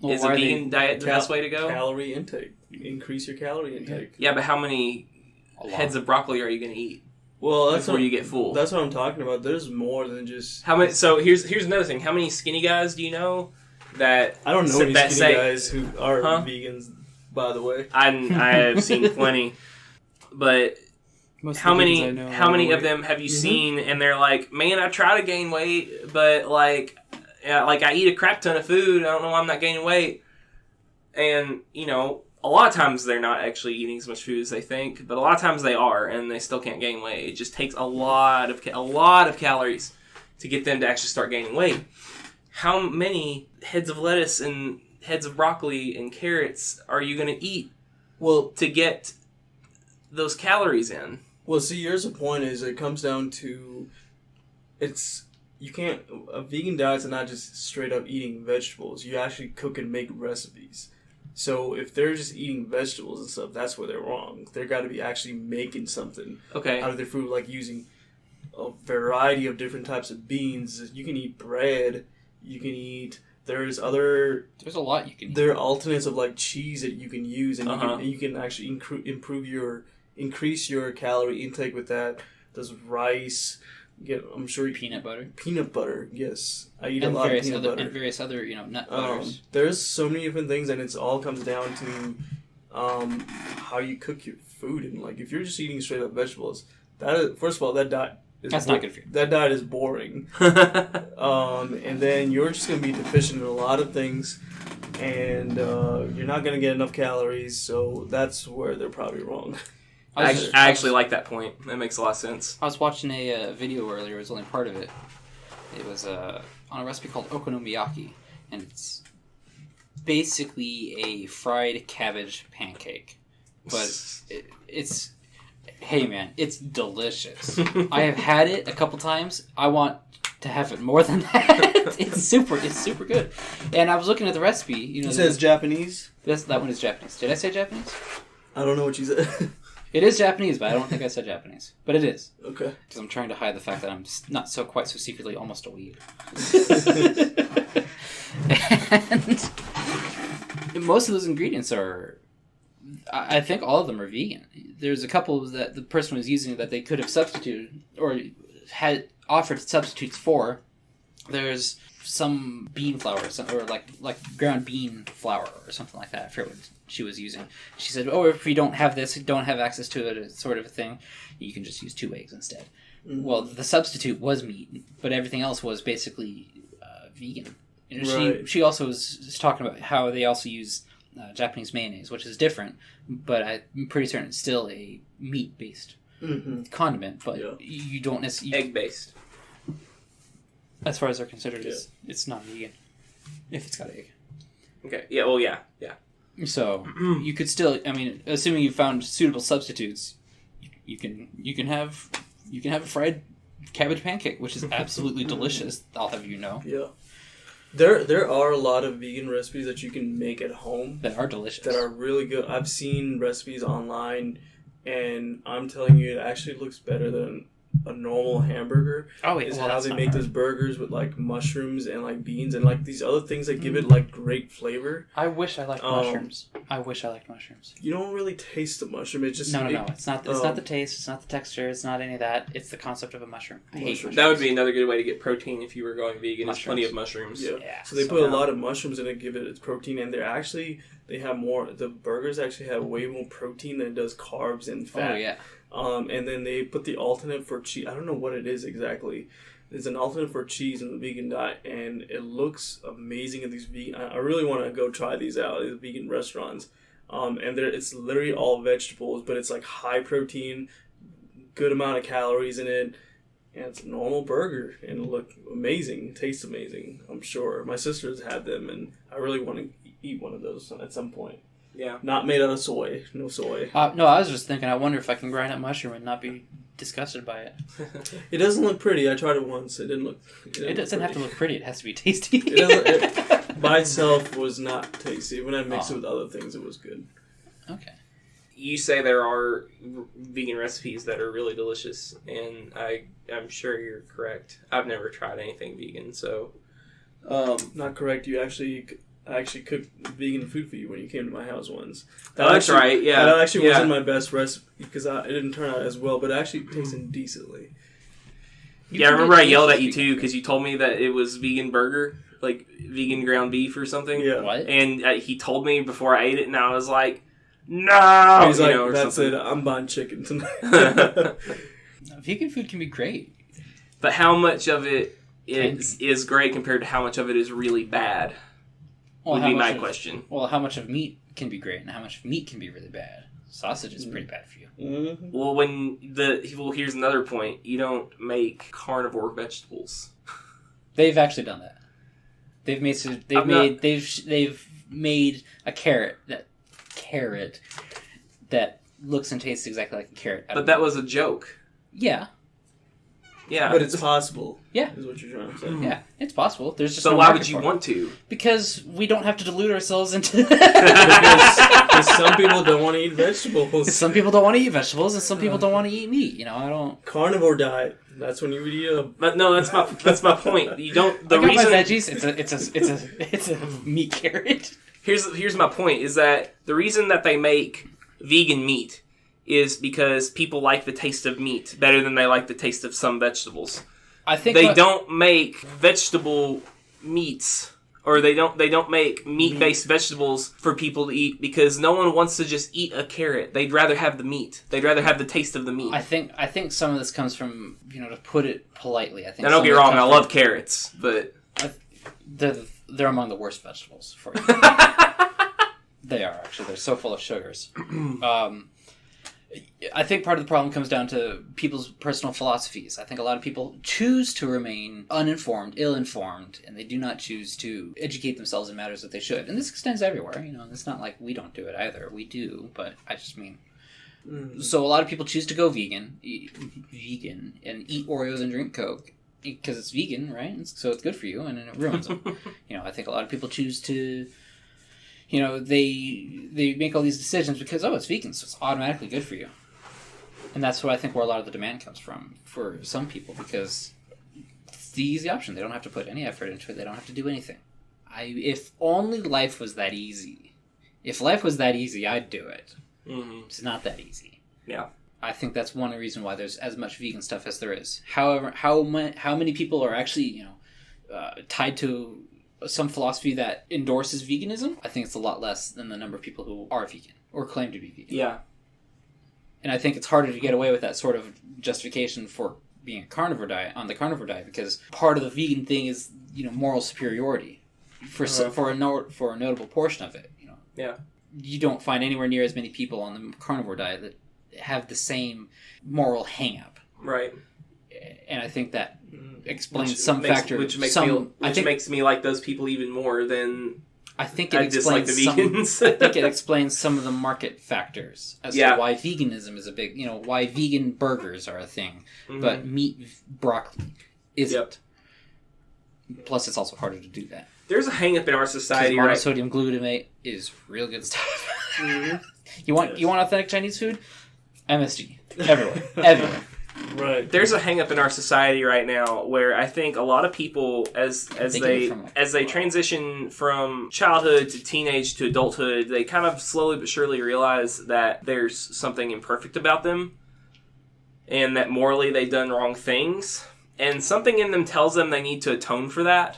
is a vegan diet the best way to go? Calorie intake. Increase your calorie intake. Yeah, but how many heads of broccoli are you going to eat? Well, that's before you get full. That's what I'm talking about. There's more than just how many. So here's another thing. How many skinny guys do you know that I don't know any skinny guys who are vegans? By the way, I have seen plenty, but how many of them have you seen? And they're like, man, I try to gain weight, but like I eat a crap ton of food. I don't know why I'm not gaining weight. And a lot of times they're not actually eating as much food as they think, but a lot of times they are, and they still can't gain weight. It just takes a lot of calories to get them to actually start gaining weight. How many heads of lettuce and heads of broccoli and carrots are you going to eat to get those calories in? Well, see, here's the point is it comes down to a vegan diet's not just straight up eating vegetables. You actually cook and make recipes. So if they're just eating vegetables and stuff, that's where they're wrong. They're got to be actually making something out of their food, like using a variety of different types of beans. You can eat bread. You can eat. There's a lot you can eat. There are alternates of like cheese that you can use, and you can actually increase your calorie intake with that. There's rice. I'm sure peanut butter. Peanut butter, yes. I eat a lot of peanut butter. And various other, nut butters. There's so many different things, and it all comes down to how you cook your food. And like, if you're just eating straight up vegetables, first of all, that diet that's not good for you. That diet is boring. And then you're just going to be deficient in a lot of things, and you're not going to get enough calories. So that's where they're probably wrong. I actually like that point. That makes a lot of sense. I was watching a video earlier. It was only part of it. It was on a recipe called okonomiyaki, and it's basically a fried cabbage pancake. But it's hey man, it's delicious. I have had it a couple times. I want to have it more than that. It's super good. And I was looking at the recipe. It says Japanese. That one is Japanese. Did I say Japanese? I don't know what you said. It is Japanese, but I don't think I said Japanese. But it is. Okay. Because I'm trying to hide the fact that I'm not quite so secretly almost a weeb. And most of those ingredients are, I think all of them are vegan. There's a couple that the person was using that they could have substituted or had offered substitutes for. There's some bean flour or like ground bean flour or something like that. I forget what she was using. She said, if you don't have this, you don't have access to it, sort of a thing, you can just use 2 eggs instead. Mm-hmm. Well, the substitute was meat, but everything else was basically vegan. Right. She also was talking about how they also use Japanese mayonnaise, which is different, but I'm pretty certain it's still a meat-based condiment, but you don't necessarily... Egg-based. As far as they're considered, it's not vegan. If it's got egg. Okay. Yeah, well, yeah. So, you could still... I mean, assuming you found suitable substitutes, you can have a fried cabbage pancake, which is absolutely delicious, I'll have you know. Yeah. There are a lot of vegan recipes that you can make at home. That are delicious. That are really good. I've seen recipes online, and I'm telling you, it actually looks better than a normal hamburger. Oh, wait. How they make those burgers with like mushrooms and like beans and like these other things that give it like great flavor. I wish I liked mushrooms. I wish I liked mushrooms. You don't really taste the mushroom. It's just no. It's not the taste. It's not the texture. It's not any of that. It's the concept of a mushroom. I hate mushrooms. That would be another good way to get protein if you were going vegan. There's plenty of mushrooms. Yeah. So they put a lot of mushrooms in it, give it its protein, and they have more. The burgers actually have way more protein than it does carbs and fat. Oh yeah. And then they put the alternate for cheese. I don't know what it is exactly. There's an alternate for cheese in the vegan diet, and it looks amazing at these vegan. I really want to go try these out. These vegan restaurants, and it's literally all vegetables, but it's like high protein, good amount of calories in it, and it's a normal burger, and it looks amazing. It tastes amazing. I'm sure my sister's had them, and I really want to eat one of those at some point. Yeah. Not made out of soy. No soy. No, I was just thinking, I wonder if I can grind up mushroom and not be disgusted by it. It doesn't look pretty. I tried it once. It didn't look... It doesn't have to look pretty. It has to be tasty. It by itself was not tasty. When I mixed it with other things, it was good. Okay. You say there are vegan recipes that are really delicious, and I'm sure you're correct. I've never tried anything vegan, so... Not correct. You actually... I actually cooked vegan food for you when you came to my house once. That's right, yeah. That actually wasn't my best recipe because it didn't turn out as well, but it actually tasted decently. I remember I yelled at you too because you told me that it was vegan burger, like vegan ground beef or something. Yeah. What? And he told me before I ate it, and I was like, no! He's like, that's it, I'm buying chicken tonight. Vegan food can be great. But how much of it is great compared to how much of it is really bad? Would be my question. Well, how much of meat can be great and how much of meat can be really bad? Sausage is pretty bad for you. Mm-hmm. Well, here's another point. You don't make carnivore vegetables. They've actually done that. They've made a carrot that looks and tastes exactly like a carrot. But that was a joke. Yeah. Yeah. But it's possible. Yeah. Is what you're trying to say. Yeah, it's possible. There's just so why would you want to? Because we don't have to delude ourselves into because some people don't want to eat vegetables. Some people don't want to eat vegetables, and some people don't want to eat meat. I don't. Carnivore diet. That's when you would eat a... But no, that's my point. You don't. The I got reason my veggies. It's a meat carrot. here's my point is that the reason that they make vegan meat is because people like the taste of meat better than they like the taste of some vegetables. I think they don't make vegetable meats, or they don't make meat-based vegetables for people to eat because no one wants to just eat a carrot. They'd rather have the meat. They'd rather have the taste of the meat. I think some of this comes from, to put it politely. I think. Now, don't get me wrong, I love carrots, but they're among the worst vegetables for you. They are, actually. They're so full of sugars. I think part of the problem comes down to people's personal philosophies. I think a lot of people choose to remain uninformed, ill-informed, and they do not choose to educate themselves in matters that they should. And this extends everywhere. It's not like we don't do it either. We do, but I just mean... So a lot of people choose to go vegan, and eat Oreos and drink Coke because it's vegan, right? So it's good for you, and it ruins them. I think a lot of people choose to... they make all these decisions because, it's vegan, so it's automatically good for you. And that's what I think where a lot of the demand comes from for some people, because it's the easy option. They don't have to put any effort into it. They don't have to do anything. If only life was that easy. If life was that easy, I'd do it. Mm-hmm. It's not that easy. Yeah. I think that's one reason why there's as much vegan stuff as there is. However, how many people are actually, tied to some philosophy that endorses veganism? I think it's a lot less than the number of people who are vegan or claim to be vegan. Yeah. And I think it's harder to get away with that sort of justification for being on the carnivore diet, because part of the vegan thing is, moral superiority for a notable portion of it. Yeah. You don't find anywhere near as many people on the carnivore diet that have the same moral hang-up. Right. And I think that explains some factor. Which makes me like those people even more than I think it explains the vegans. I think it explains some of the market factors as to why veganism is a big, why vegan burgers are a thing, but meat broccoli isn't. Yep. Plus, it's also harder to do that. There's a hang-up in our society, right? Monosodium glutamate is real good stuff. You want authentic Chinese food? MSG everywhere. Right. There's a hang-up in our society right now where I think a lot of people, as they transition from childhood to teenage to adulthood, they kind of slowly but surely realize that there's something imperfect about them and that morally they've done wrong things. And something in them tells them they need to atone for that.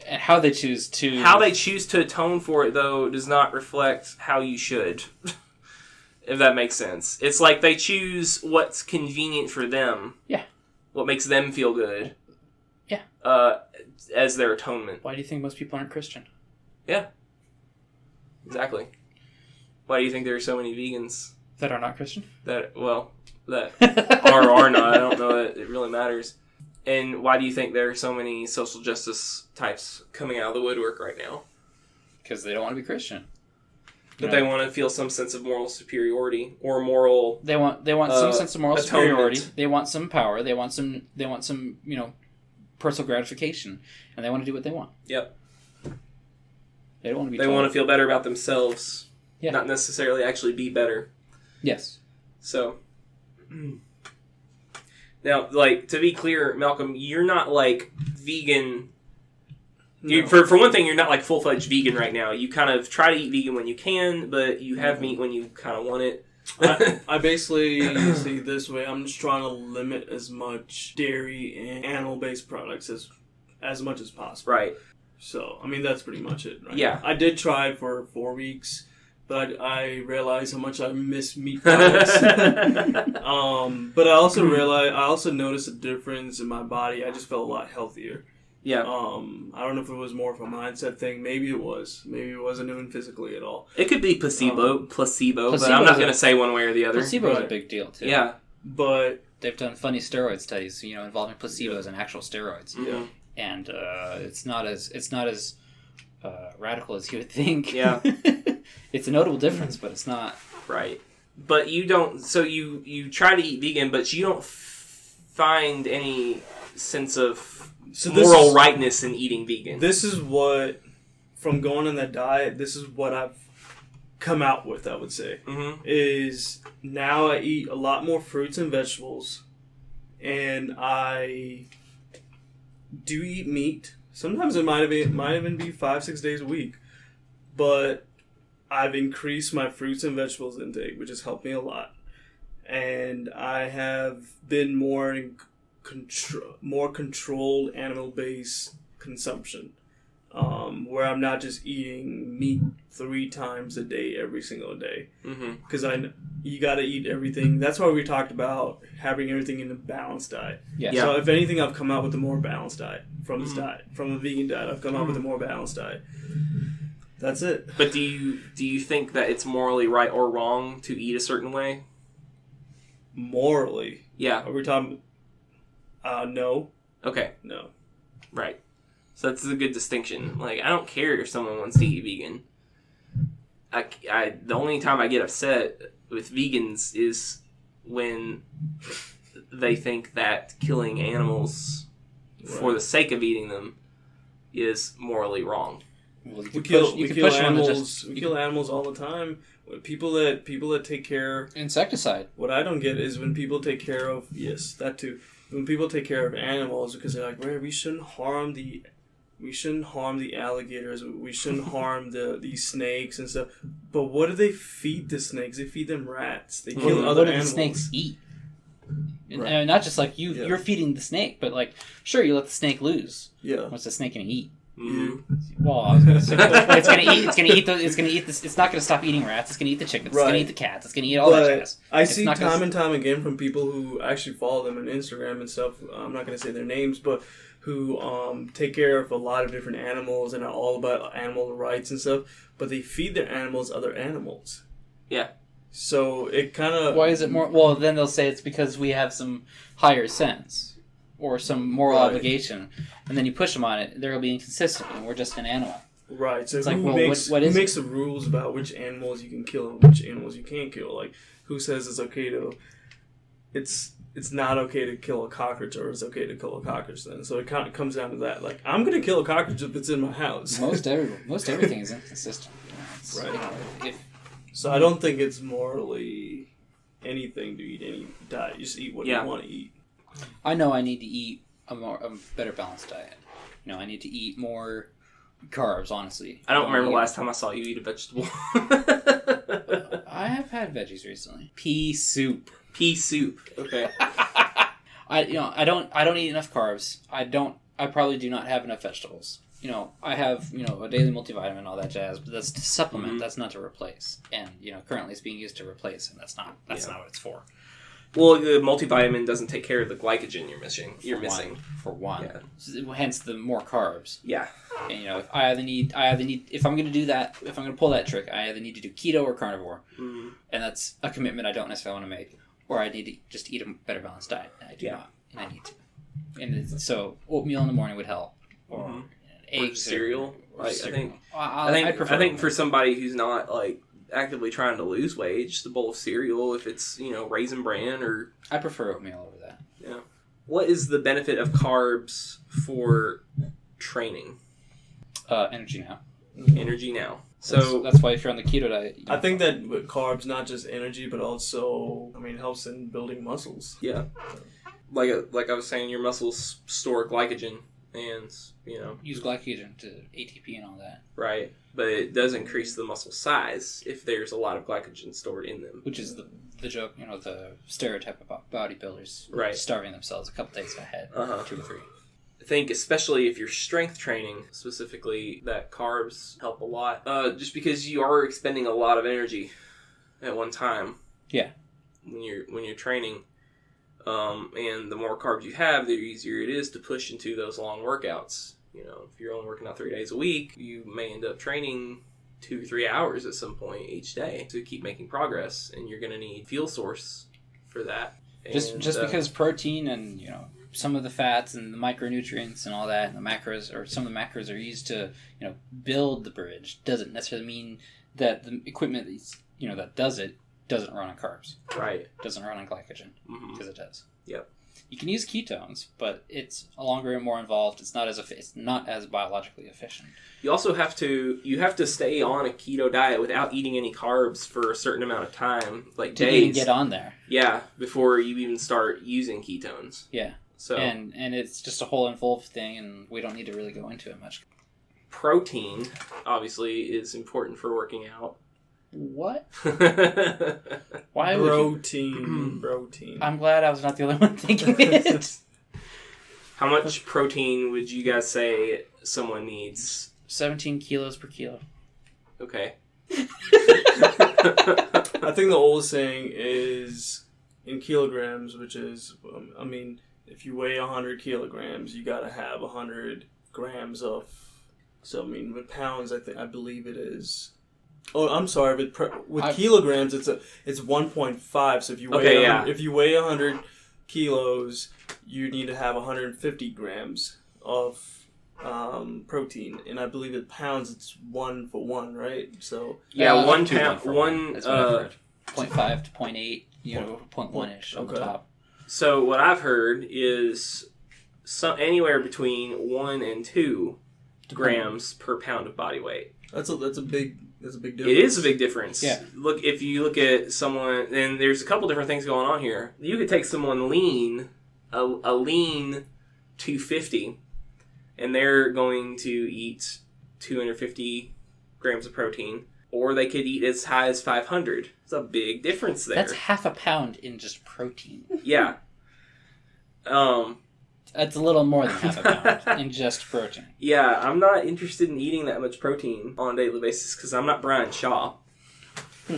And how they choose to atone for it, though, does not reflect how you should. If that makes sense. It's like they choose what's convenient for them. Yeah. What makes them feel good. Yeah. As their atonement. Why do you think most people aren't Christian? Yeah. Exactly. Why do you think there are so many vegans? That are not Christian? That are or are not. I don't know that it really matters. And why do you think there are so many social justice types coming out of the woodwork right now? Because they don't want to be Christian. But they want to feel some sense of moral superiority or moral. They want some sense of moral superiority. They want some power. They want some personal gratification, and they want to do what they want. Yep. They don't want to be. They want to feel better about themselves. Yeah. Not necessarily actually be better. Yes. So. Now, to be clear, Malcolm, you're not vegan. No. For one thing, you're not full-fledged vegan right now. You kind of try to eat vegan when you can, but you have meat when you kind of want it. I basically see it this way. I'm just trying to limit as much dairy and animal-based products as much as possible. Right. So, that's pretty much it. Right? Yeah. I did try for 4 weeks, but I realized how much I miss meat products. But I also noticed a difference in my body. I just felt a lot healthier. Yeah. I don't know if it was more of a mindset thing. Maybe it was. Maybe it wasn't even physically at all. It could be placebo, but I'm not going to say one way or the other. Placebo is a big deal too. Yeah. But they've done funny steroid studies, involving placebos and actual steroids. Yeah. And it's not as radical as you would think. Yeah. It's a notable difference, but it's not. Right. But you don't. So you try to eat vegan, but you don't find any sense of moral rightness in eating vegan. This is what, from going on that diet, this is what I've come out with, I would say. Mm-hmm. Is now I eat a lot more fruits and vegetables and I do eat meat. Sometimes it might even be 5-6 days a week, but I've increased my fruits and vegetables intake, which has helped me a lot, and I have been more controlled animal-based consumption, where I'm not just eating meat 3 times a day every single day, because you got to eat everything. That's why we talked about having everything in a balanced diet. Yeah. So if anything, I've come out with a more balanced diet from this diet, from a vegan diet. I've come out with a more balanced diet. That's it. But do you think that it's morally right or wrong to eat a certain way? Morally, Yeah. are we talking? No. Okay. No. Right. So that's a good distinction. Like, I don't care if someone wants to eat vegan. The only time I get upset with vegans is when they think that killing animals for the sake of eating them is morally wrong. Well, we kill animals all the time. People that take care insecticide. What I don't get is when people take care of that too. When people take care of animals because they're like, we shouldn't harm the alligators. We shouldn't harm these snakes and stuff. But what do they feed the snakes? They feed them rats. They kill other animals. What do the snakes eat? Right. And not just like you're feeding the snake, but like, sure, you let the snake loose. Yeah. What's the snake going to eat? You. Well, I was going to say, it's going to eat. It's going to eat this. It's not going to stop eating rats. It's going to eat the chickens. It's going to eat the cats. It's going to eat all that jazz. I see time and time again from people who actually follow them on Instagram and stuff. I'm not going to say their names, but who take care of a lot of different animals and are all about animal rights and stuff. But they feed their animals other animals. Yeah. So it kind of. Why is it more? Well, then they'll say it's because we have some higher sense or some moral obligation, and then you push them on it. They'll be inconsistent, and we're just an animal. Right. So it's who makes the rules about which animals you can kill and which animals you can't kill? Like, who says it's okay to? It's not okay to kill a cockroach, or it's okay to kill a cockroach then. So it kind of comes down to that. Like, I'm going to kill a cockroach if it's in my house. Most everything is inconsistent. Right. So I don't think it's morally anything to eat any diet. You just eat what you want to eat. I know I need to eat a better balanced diet. I need to eat more carbs, honestly. I don't remember the last time I saw you eat a vegetable. I have had veggies recently. Pea soup. Okay. I don't eat enough carbs. I probably do not have enough vegetables. I have, a daily multivitamin and all that jazz, but that's to supplement. Mm-hmm. That's not to replace. And, currently it's being used to replace, and that's not what it's for. Well, the multivitamin doesn't take care of the glycogen you're missing. For one. Yeah. So, hence the more carbs. Yeah. And, I either need, if I'm going to do that, if I'm going to pull that trick, I either need to do keto or carnivore. Mm-hmm. And that's a commitment I don't necessarily want to make. Or I need to just eat a better balanced diet. And I do not. And I need to. And so oatmeal in the morning would help. Or eggs. Cereal. Or cereal. I think for somebody who's not, actively trying to lose weight, just a bowl of cereal, if it's, Raisin Bran or... I prefer oatmeal over that. Yeah. What is the benefit of carbs for training? Energy now. Energy now. So that's why if you're on the keto diet... I think that with carbs, not just energy, but also, helps in building muscles. Yeah. Like I was saying, your muscles store glycogen and, use glycogen to ATP and all that. Right. But it does increase the muscle size if there's a lot of glycogen stored in them. Which is the joke, the stereotype about bodybuilders starving themselves a couple days ahead, 2 or 3. I think especially if you're strength training, specifically, that carbs help a lot. Just because you are expending a lot of energy at one time. Yeah. When you're training. And the more carbs you have, the easier it is to push into those long workouts. If you're only working out 3 days a week, you may end up training 2-3 hours at some point each day to keep making progress, and you're going to need fuel source for that. Just because protein and some of the fats and the micronutrients and all that, and the macros, or some of the macros are used to build the bridge, doesn't necessarily mean that the equipment that does it doesn't run on carbs. Right. Doesn't run on glycogen because it does. Yep. You can use ketones, but it's longer and more involved. It's not as biologically efficient. You also have to stay on a keto diet without eating any carbs for a certain amount of time, like to days. even get on there. Yeah, before you even start using ketones. Yeah. So and it's just a whole involved thing, and we don't need to really go into it much. Protein, obviously, is important for working out. What? Why would Protein. Protein. I'm glad I was not the only one thinking it. How much protein would you guys say someone needs? 17 kilos per kilo. Okay. I think the old saying is in kilograms, which is, if you weigh 100 kilograms, you got to have 100 grams of. So with pounds, I believe it is. Oh, I'm sorry, but with kilograms, it's 1.5. So if you weigh 100 kilos, you need to have 150 grams of protein, and I believe in pounds it's 1 for 1, right? So 1 pound, one. That's what I've heard. 0.5 to 0.8, 0.1ish on the top. So what I've heard is anywhere between 1 and 2 grams per pound of body weight. That's a big difference. It is a big difference. Yeah. If you look at someone, and there's a couple different things going on here. You could take someone lean, a lean 250, and they're going to eat 250 grams of protein, or they could eat as high as 500. It's a big difference there. That's half a pound in just protein. Yeah. That's a little more than half a pound in just protein. Yeah, I'm not interested in eating that much protein on a daily basis because I'm not Brian Shaw.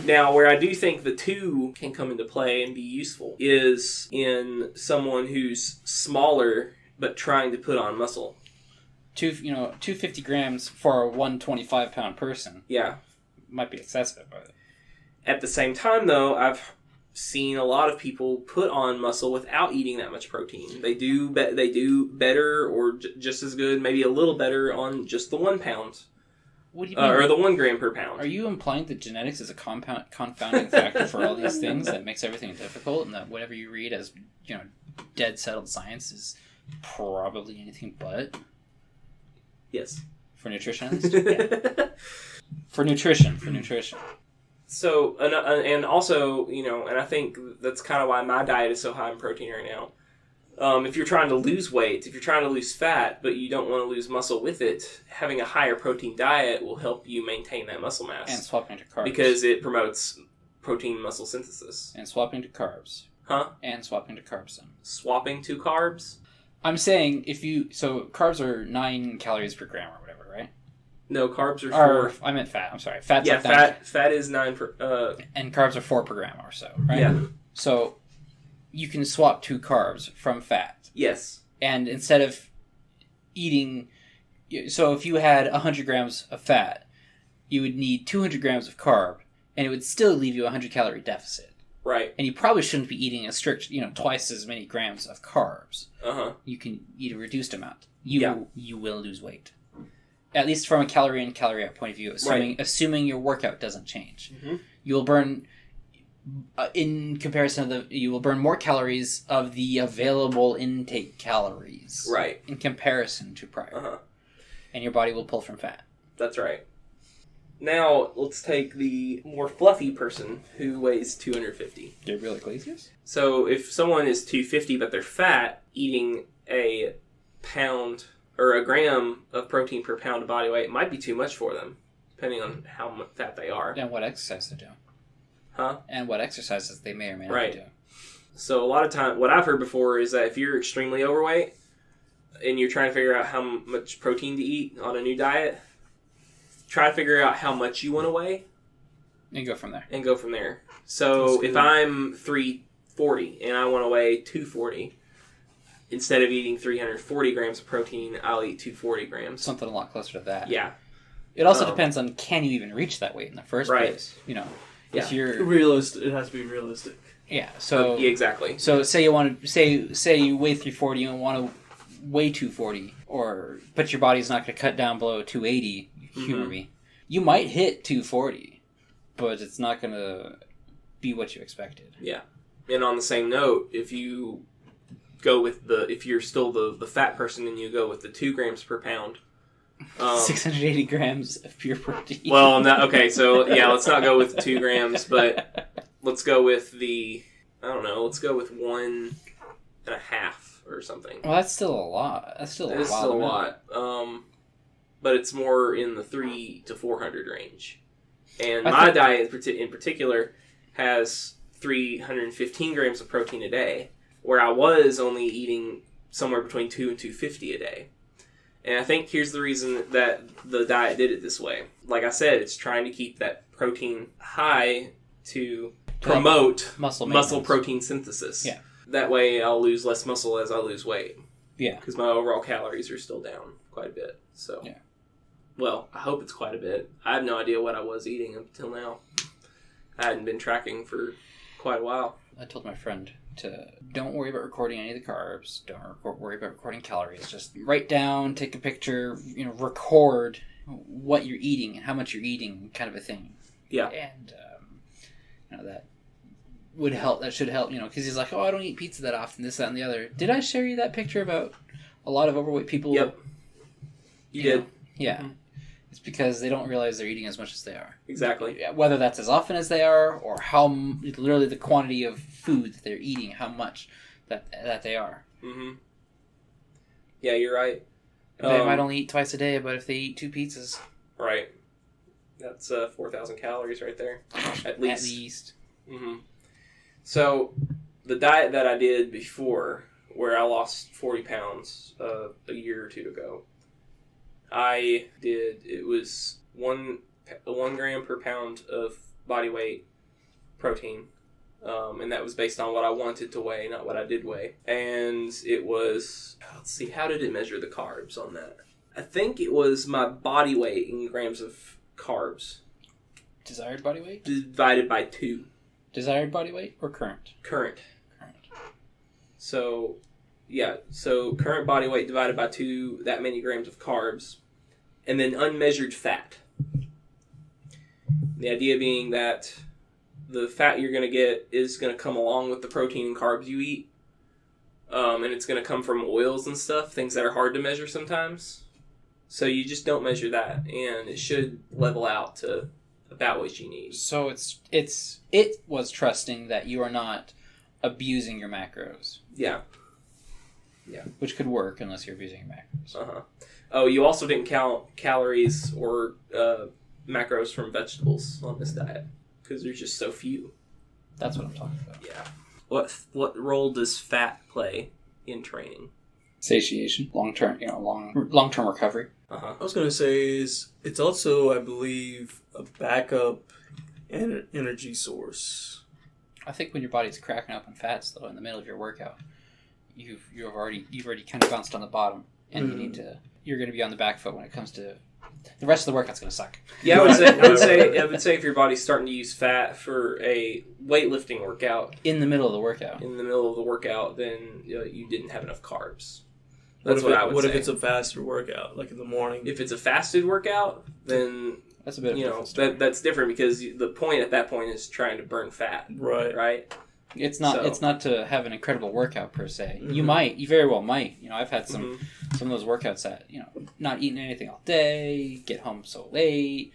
Now, where I do think the two can come into play and be useful is in someone who's smaller but trying to put on muscle. 250 grams for a 125-pound person. Yeah. Might be excessive, but at the same time, though, I've seen a lot of people put on muscle without eating that much protein. They do better or just as good, maybe a little better on just the 1 pound. What do you mean? Or the 1 gram per pound. Are you implying that genetics is a confounding factor for all these things that makes everything difficult, and that whatever you read as dead settled science is probably anything but? Yes. For nutritionists? Yeah. For nutrition. So, and also, and I think that's kind of why my diet is so high in protein right now. If you're trying to lose weight, if you're trying to lose fat, but you don't want to lose muscle with it, having a higher protein diet will help you maintain that muscle mass. And swapping to carbs. Because it promotes protein muscle synthesis. And swapping to carbs. Huh? And swapping to carbs then. Swapping to carbs? I'm saying so carbs are 9 calories per gram or whatever, right? No, carbs are 4. I meant fat. I'm sorry. Fat's yeah, fat is 9 per... and carbs are 4 per gram or so, right? Yeah. So you can swap to carbs from fat. Yes. And instead of eating... So if you had 100 grams of fat, you would need 200 grams of carb, and it would still leave you a 100-calorie deficit. Right. And you probably shouldn't be eating a strict, twice as many grams of carbs. Uh-huh. You can eat a reduced amount. You will lose weight. At least from a calorie in, calorie out point of view, assuming your workout doesn't change. Mm-hmm. You will burn, in comparison you will burn more calories of the available intake calories. Right. In comparison to prior. Uh-huh. And your body will pull from fat. That's right. Now, let's take the more fluffy person who weighs 250. Gabriel Iglesias? So, if someone is 250 but they're fat, eating a pound or a gram of protein per pound of body weight might be too much for them, depending on how much fat they are. And what exercise they do. Huh? And what exercises they may or may not right. be doing. So, a lot of time, what I've heard before is that if you're extremely overweight and you're trying to figure out how much protein to eat on a new diet, try to figure out how much you want to weigh. And go from there. So if I'm 340 and I want to weigh 240, instead of eating 340 grams of protein, I'll eat 240 grams. Something a lot closer to that. Yeah. It also depends on, can you even reach that weight in the first place? If you're... Realistic. It has to be realistic. Yeah, so... yeah, exactly. So say you want to... Say you weigh 340 and want to weigh 240, but your body's not going to cut down below 280... Humor me. You might hit 240, but it's not going to be what you expected. Yeah. And on the same note, if you go with if you're still the fat person, then you go with the 2 grams per pound. 680 grams of pure protein. Well, okay, so yeah, let's not go with 2 grams, but let's go with let's go with 1.5 or something. Well, that's still a lot. That's still It's still a lot. But it's more in the 300 to 400 range. And my diet in particular has 315 grams of protein a day, where I was only eating somewhere between 2 and 250 a day. And I think here's the reason that the diet did it this way. Like I said, it's trying to keep that protein high to promote muscle protein synthesis. Yeah. That way I'll lose less muscle as I lose weight. Yeah. Because my overall calories are still down quite a bit. So, yeah. Well, I hope it's quite a bit. I have no idea what I was eating until now. I hadn't been tracking for quite a while. I told my friend to don't worry about recording any of the carbs. Don't worry about recording calories. Just write down, take a picture, record what you're eating and how much you're eating, kind of a thing. Yeah. And that would help. That should help. Because he's like, oh, I don't eat pizza that often. This, that, and the other. Did I share you that picture about a lot of overweight people? Yep. You did. Yeah. Mm-hmm. It's because they don't realize they're eating as much as they are. Exactly. Whether that's as often as they are, or how literally the quantity of food that they're eating, how much that they are. Mm-hmm. Yeah, you're right. They might only eat twice a day, but if they eat 2 pizzas, right, that's 4,000 calories right there, at least. Mm-hmm. So the diet that I did before, where I lost 40 pounds a year or 2 ago. It was 1 gram per pound of body weight protein, and that was based on what I wanted to weigh, not what I did weigh. And it was, let's see, how did it measure the carbs on that? I think it was my body weight in grams of carbs. Desired body weight? Divided by 2. Desired body weight or current? Current. So... yeah, so current body weight divided by 2, that many grams of carbs, and then unmeasured fat. The idea being that the fat you're going to get is going to come along with the protein and carbs you eat, and it's going to come from oils and stuff, things that are hard to measure sometimes. So you just don't measure that, and it should level out to about what you need. So it was trusting that you are not abusing your macros. Yeah. Yeah. Which could work unless you're abusing your macros. Uh-huh. Oh, you also didn't count calories or macros from vegetables on this diet because there's just so few. That's what I'm talking about. Yeah. What role does fat play in training? Satiation, long-term recovery. Uh-huh. I was going to say it's also, I believe, a backup energy source. I think when your body's cracking up on fats, though, in the middle of your workout, you've already kind of bounced on the bottom, and you're going to be on the back foot when it comes to the rest of the workout's going to suck. Yeah, I would say if your body's starting to use fat for a weightlifting workout in the middle of the workout, then you didn't have enough carbs. That's what I would say. What if it's a faster workout, like in the morning? If it's a fasted workout, then that's a bit of a different story. That's different because the point at that point is trying to burn fat. Right. It's not to have an incredible workout per se. Mm-hmm. You very well might. I've had some of those workouts that not eating anything all day, get home so late.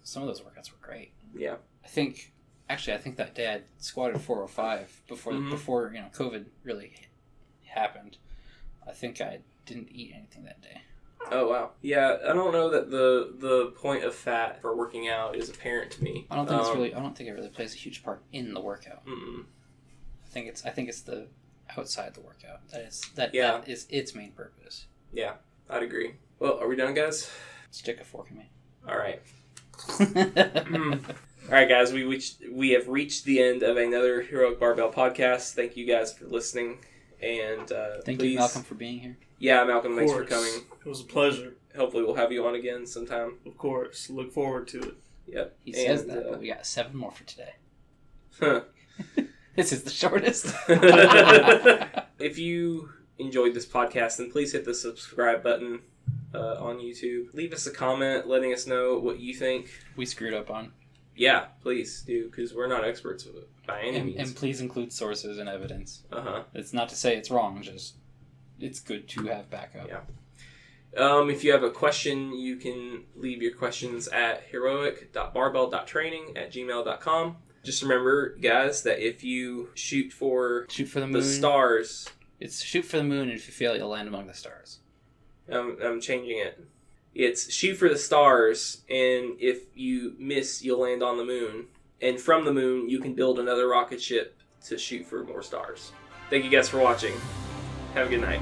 Some of those workouts were great. Yeah. I think that day I squatted 405 before COVID really happened. I think I didn't eat anything that day. Oh wow. Yeah, I don't know that the point of fat for working out is apparent to me. I don't think it really plays a huge part in the workout. Mm-mm. I think it's the outside the workout that is its main purpose. Yeah, I'd agree. Well, are we done, guys? Stick a fork in me. All right. All right, guys. We have reached the end of another Heroic Barbell podcast. Thank you guys for listening, and thank you, Malcolm, for being here. Yeah, Malcolm, thanks for coming. It was a pleasure. Hopefully we'll have you on again sometime. Of course. Look forward to it. Yep. He says that, but we got 7 more for today. Huh. This is the shortest. If you enjoyed this podcast, then please hit the subscribe button on YouTube. Leave us a comment letting us know what you think. We screwed up on. Yeah, please do, because we're not experts by any means. And please include sources and evidence. Uh-huh. It's not to say it's wrong, just it's good to have backup. Yeah. If you have a question, you can leave your questions at heroic.barbell.training@gmail.com. Just remember, guys, that if you shoot for the moon, the stars... It's shoot for the moon, and if you fail, you'll land among the stars. I'm changing it. It's shoot for the stars, and if you miss, you'll land on the moon. And from the moon, you can build another rocket ship to shoot for more stars. Thank you guys for watching. Have a good night.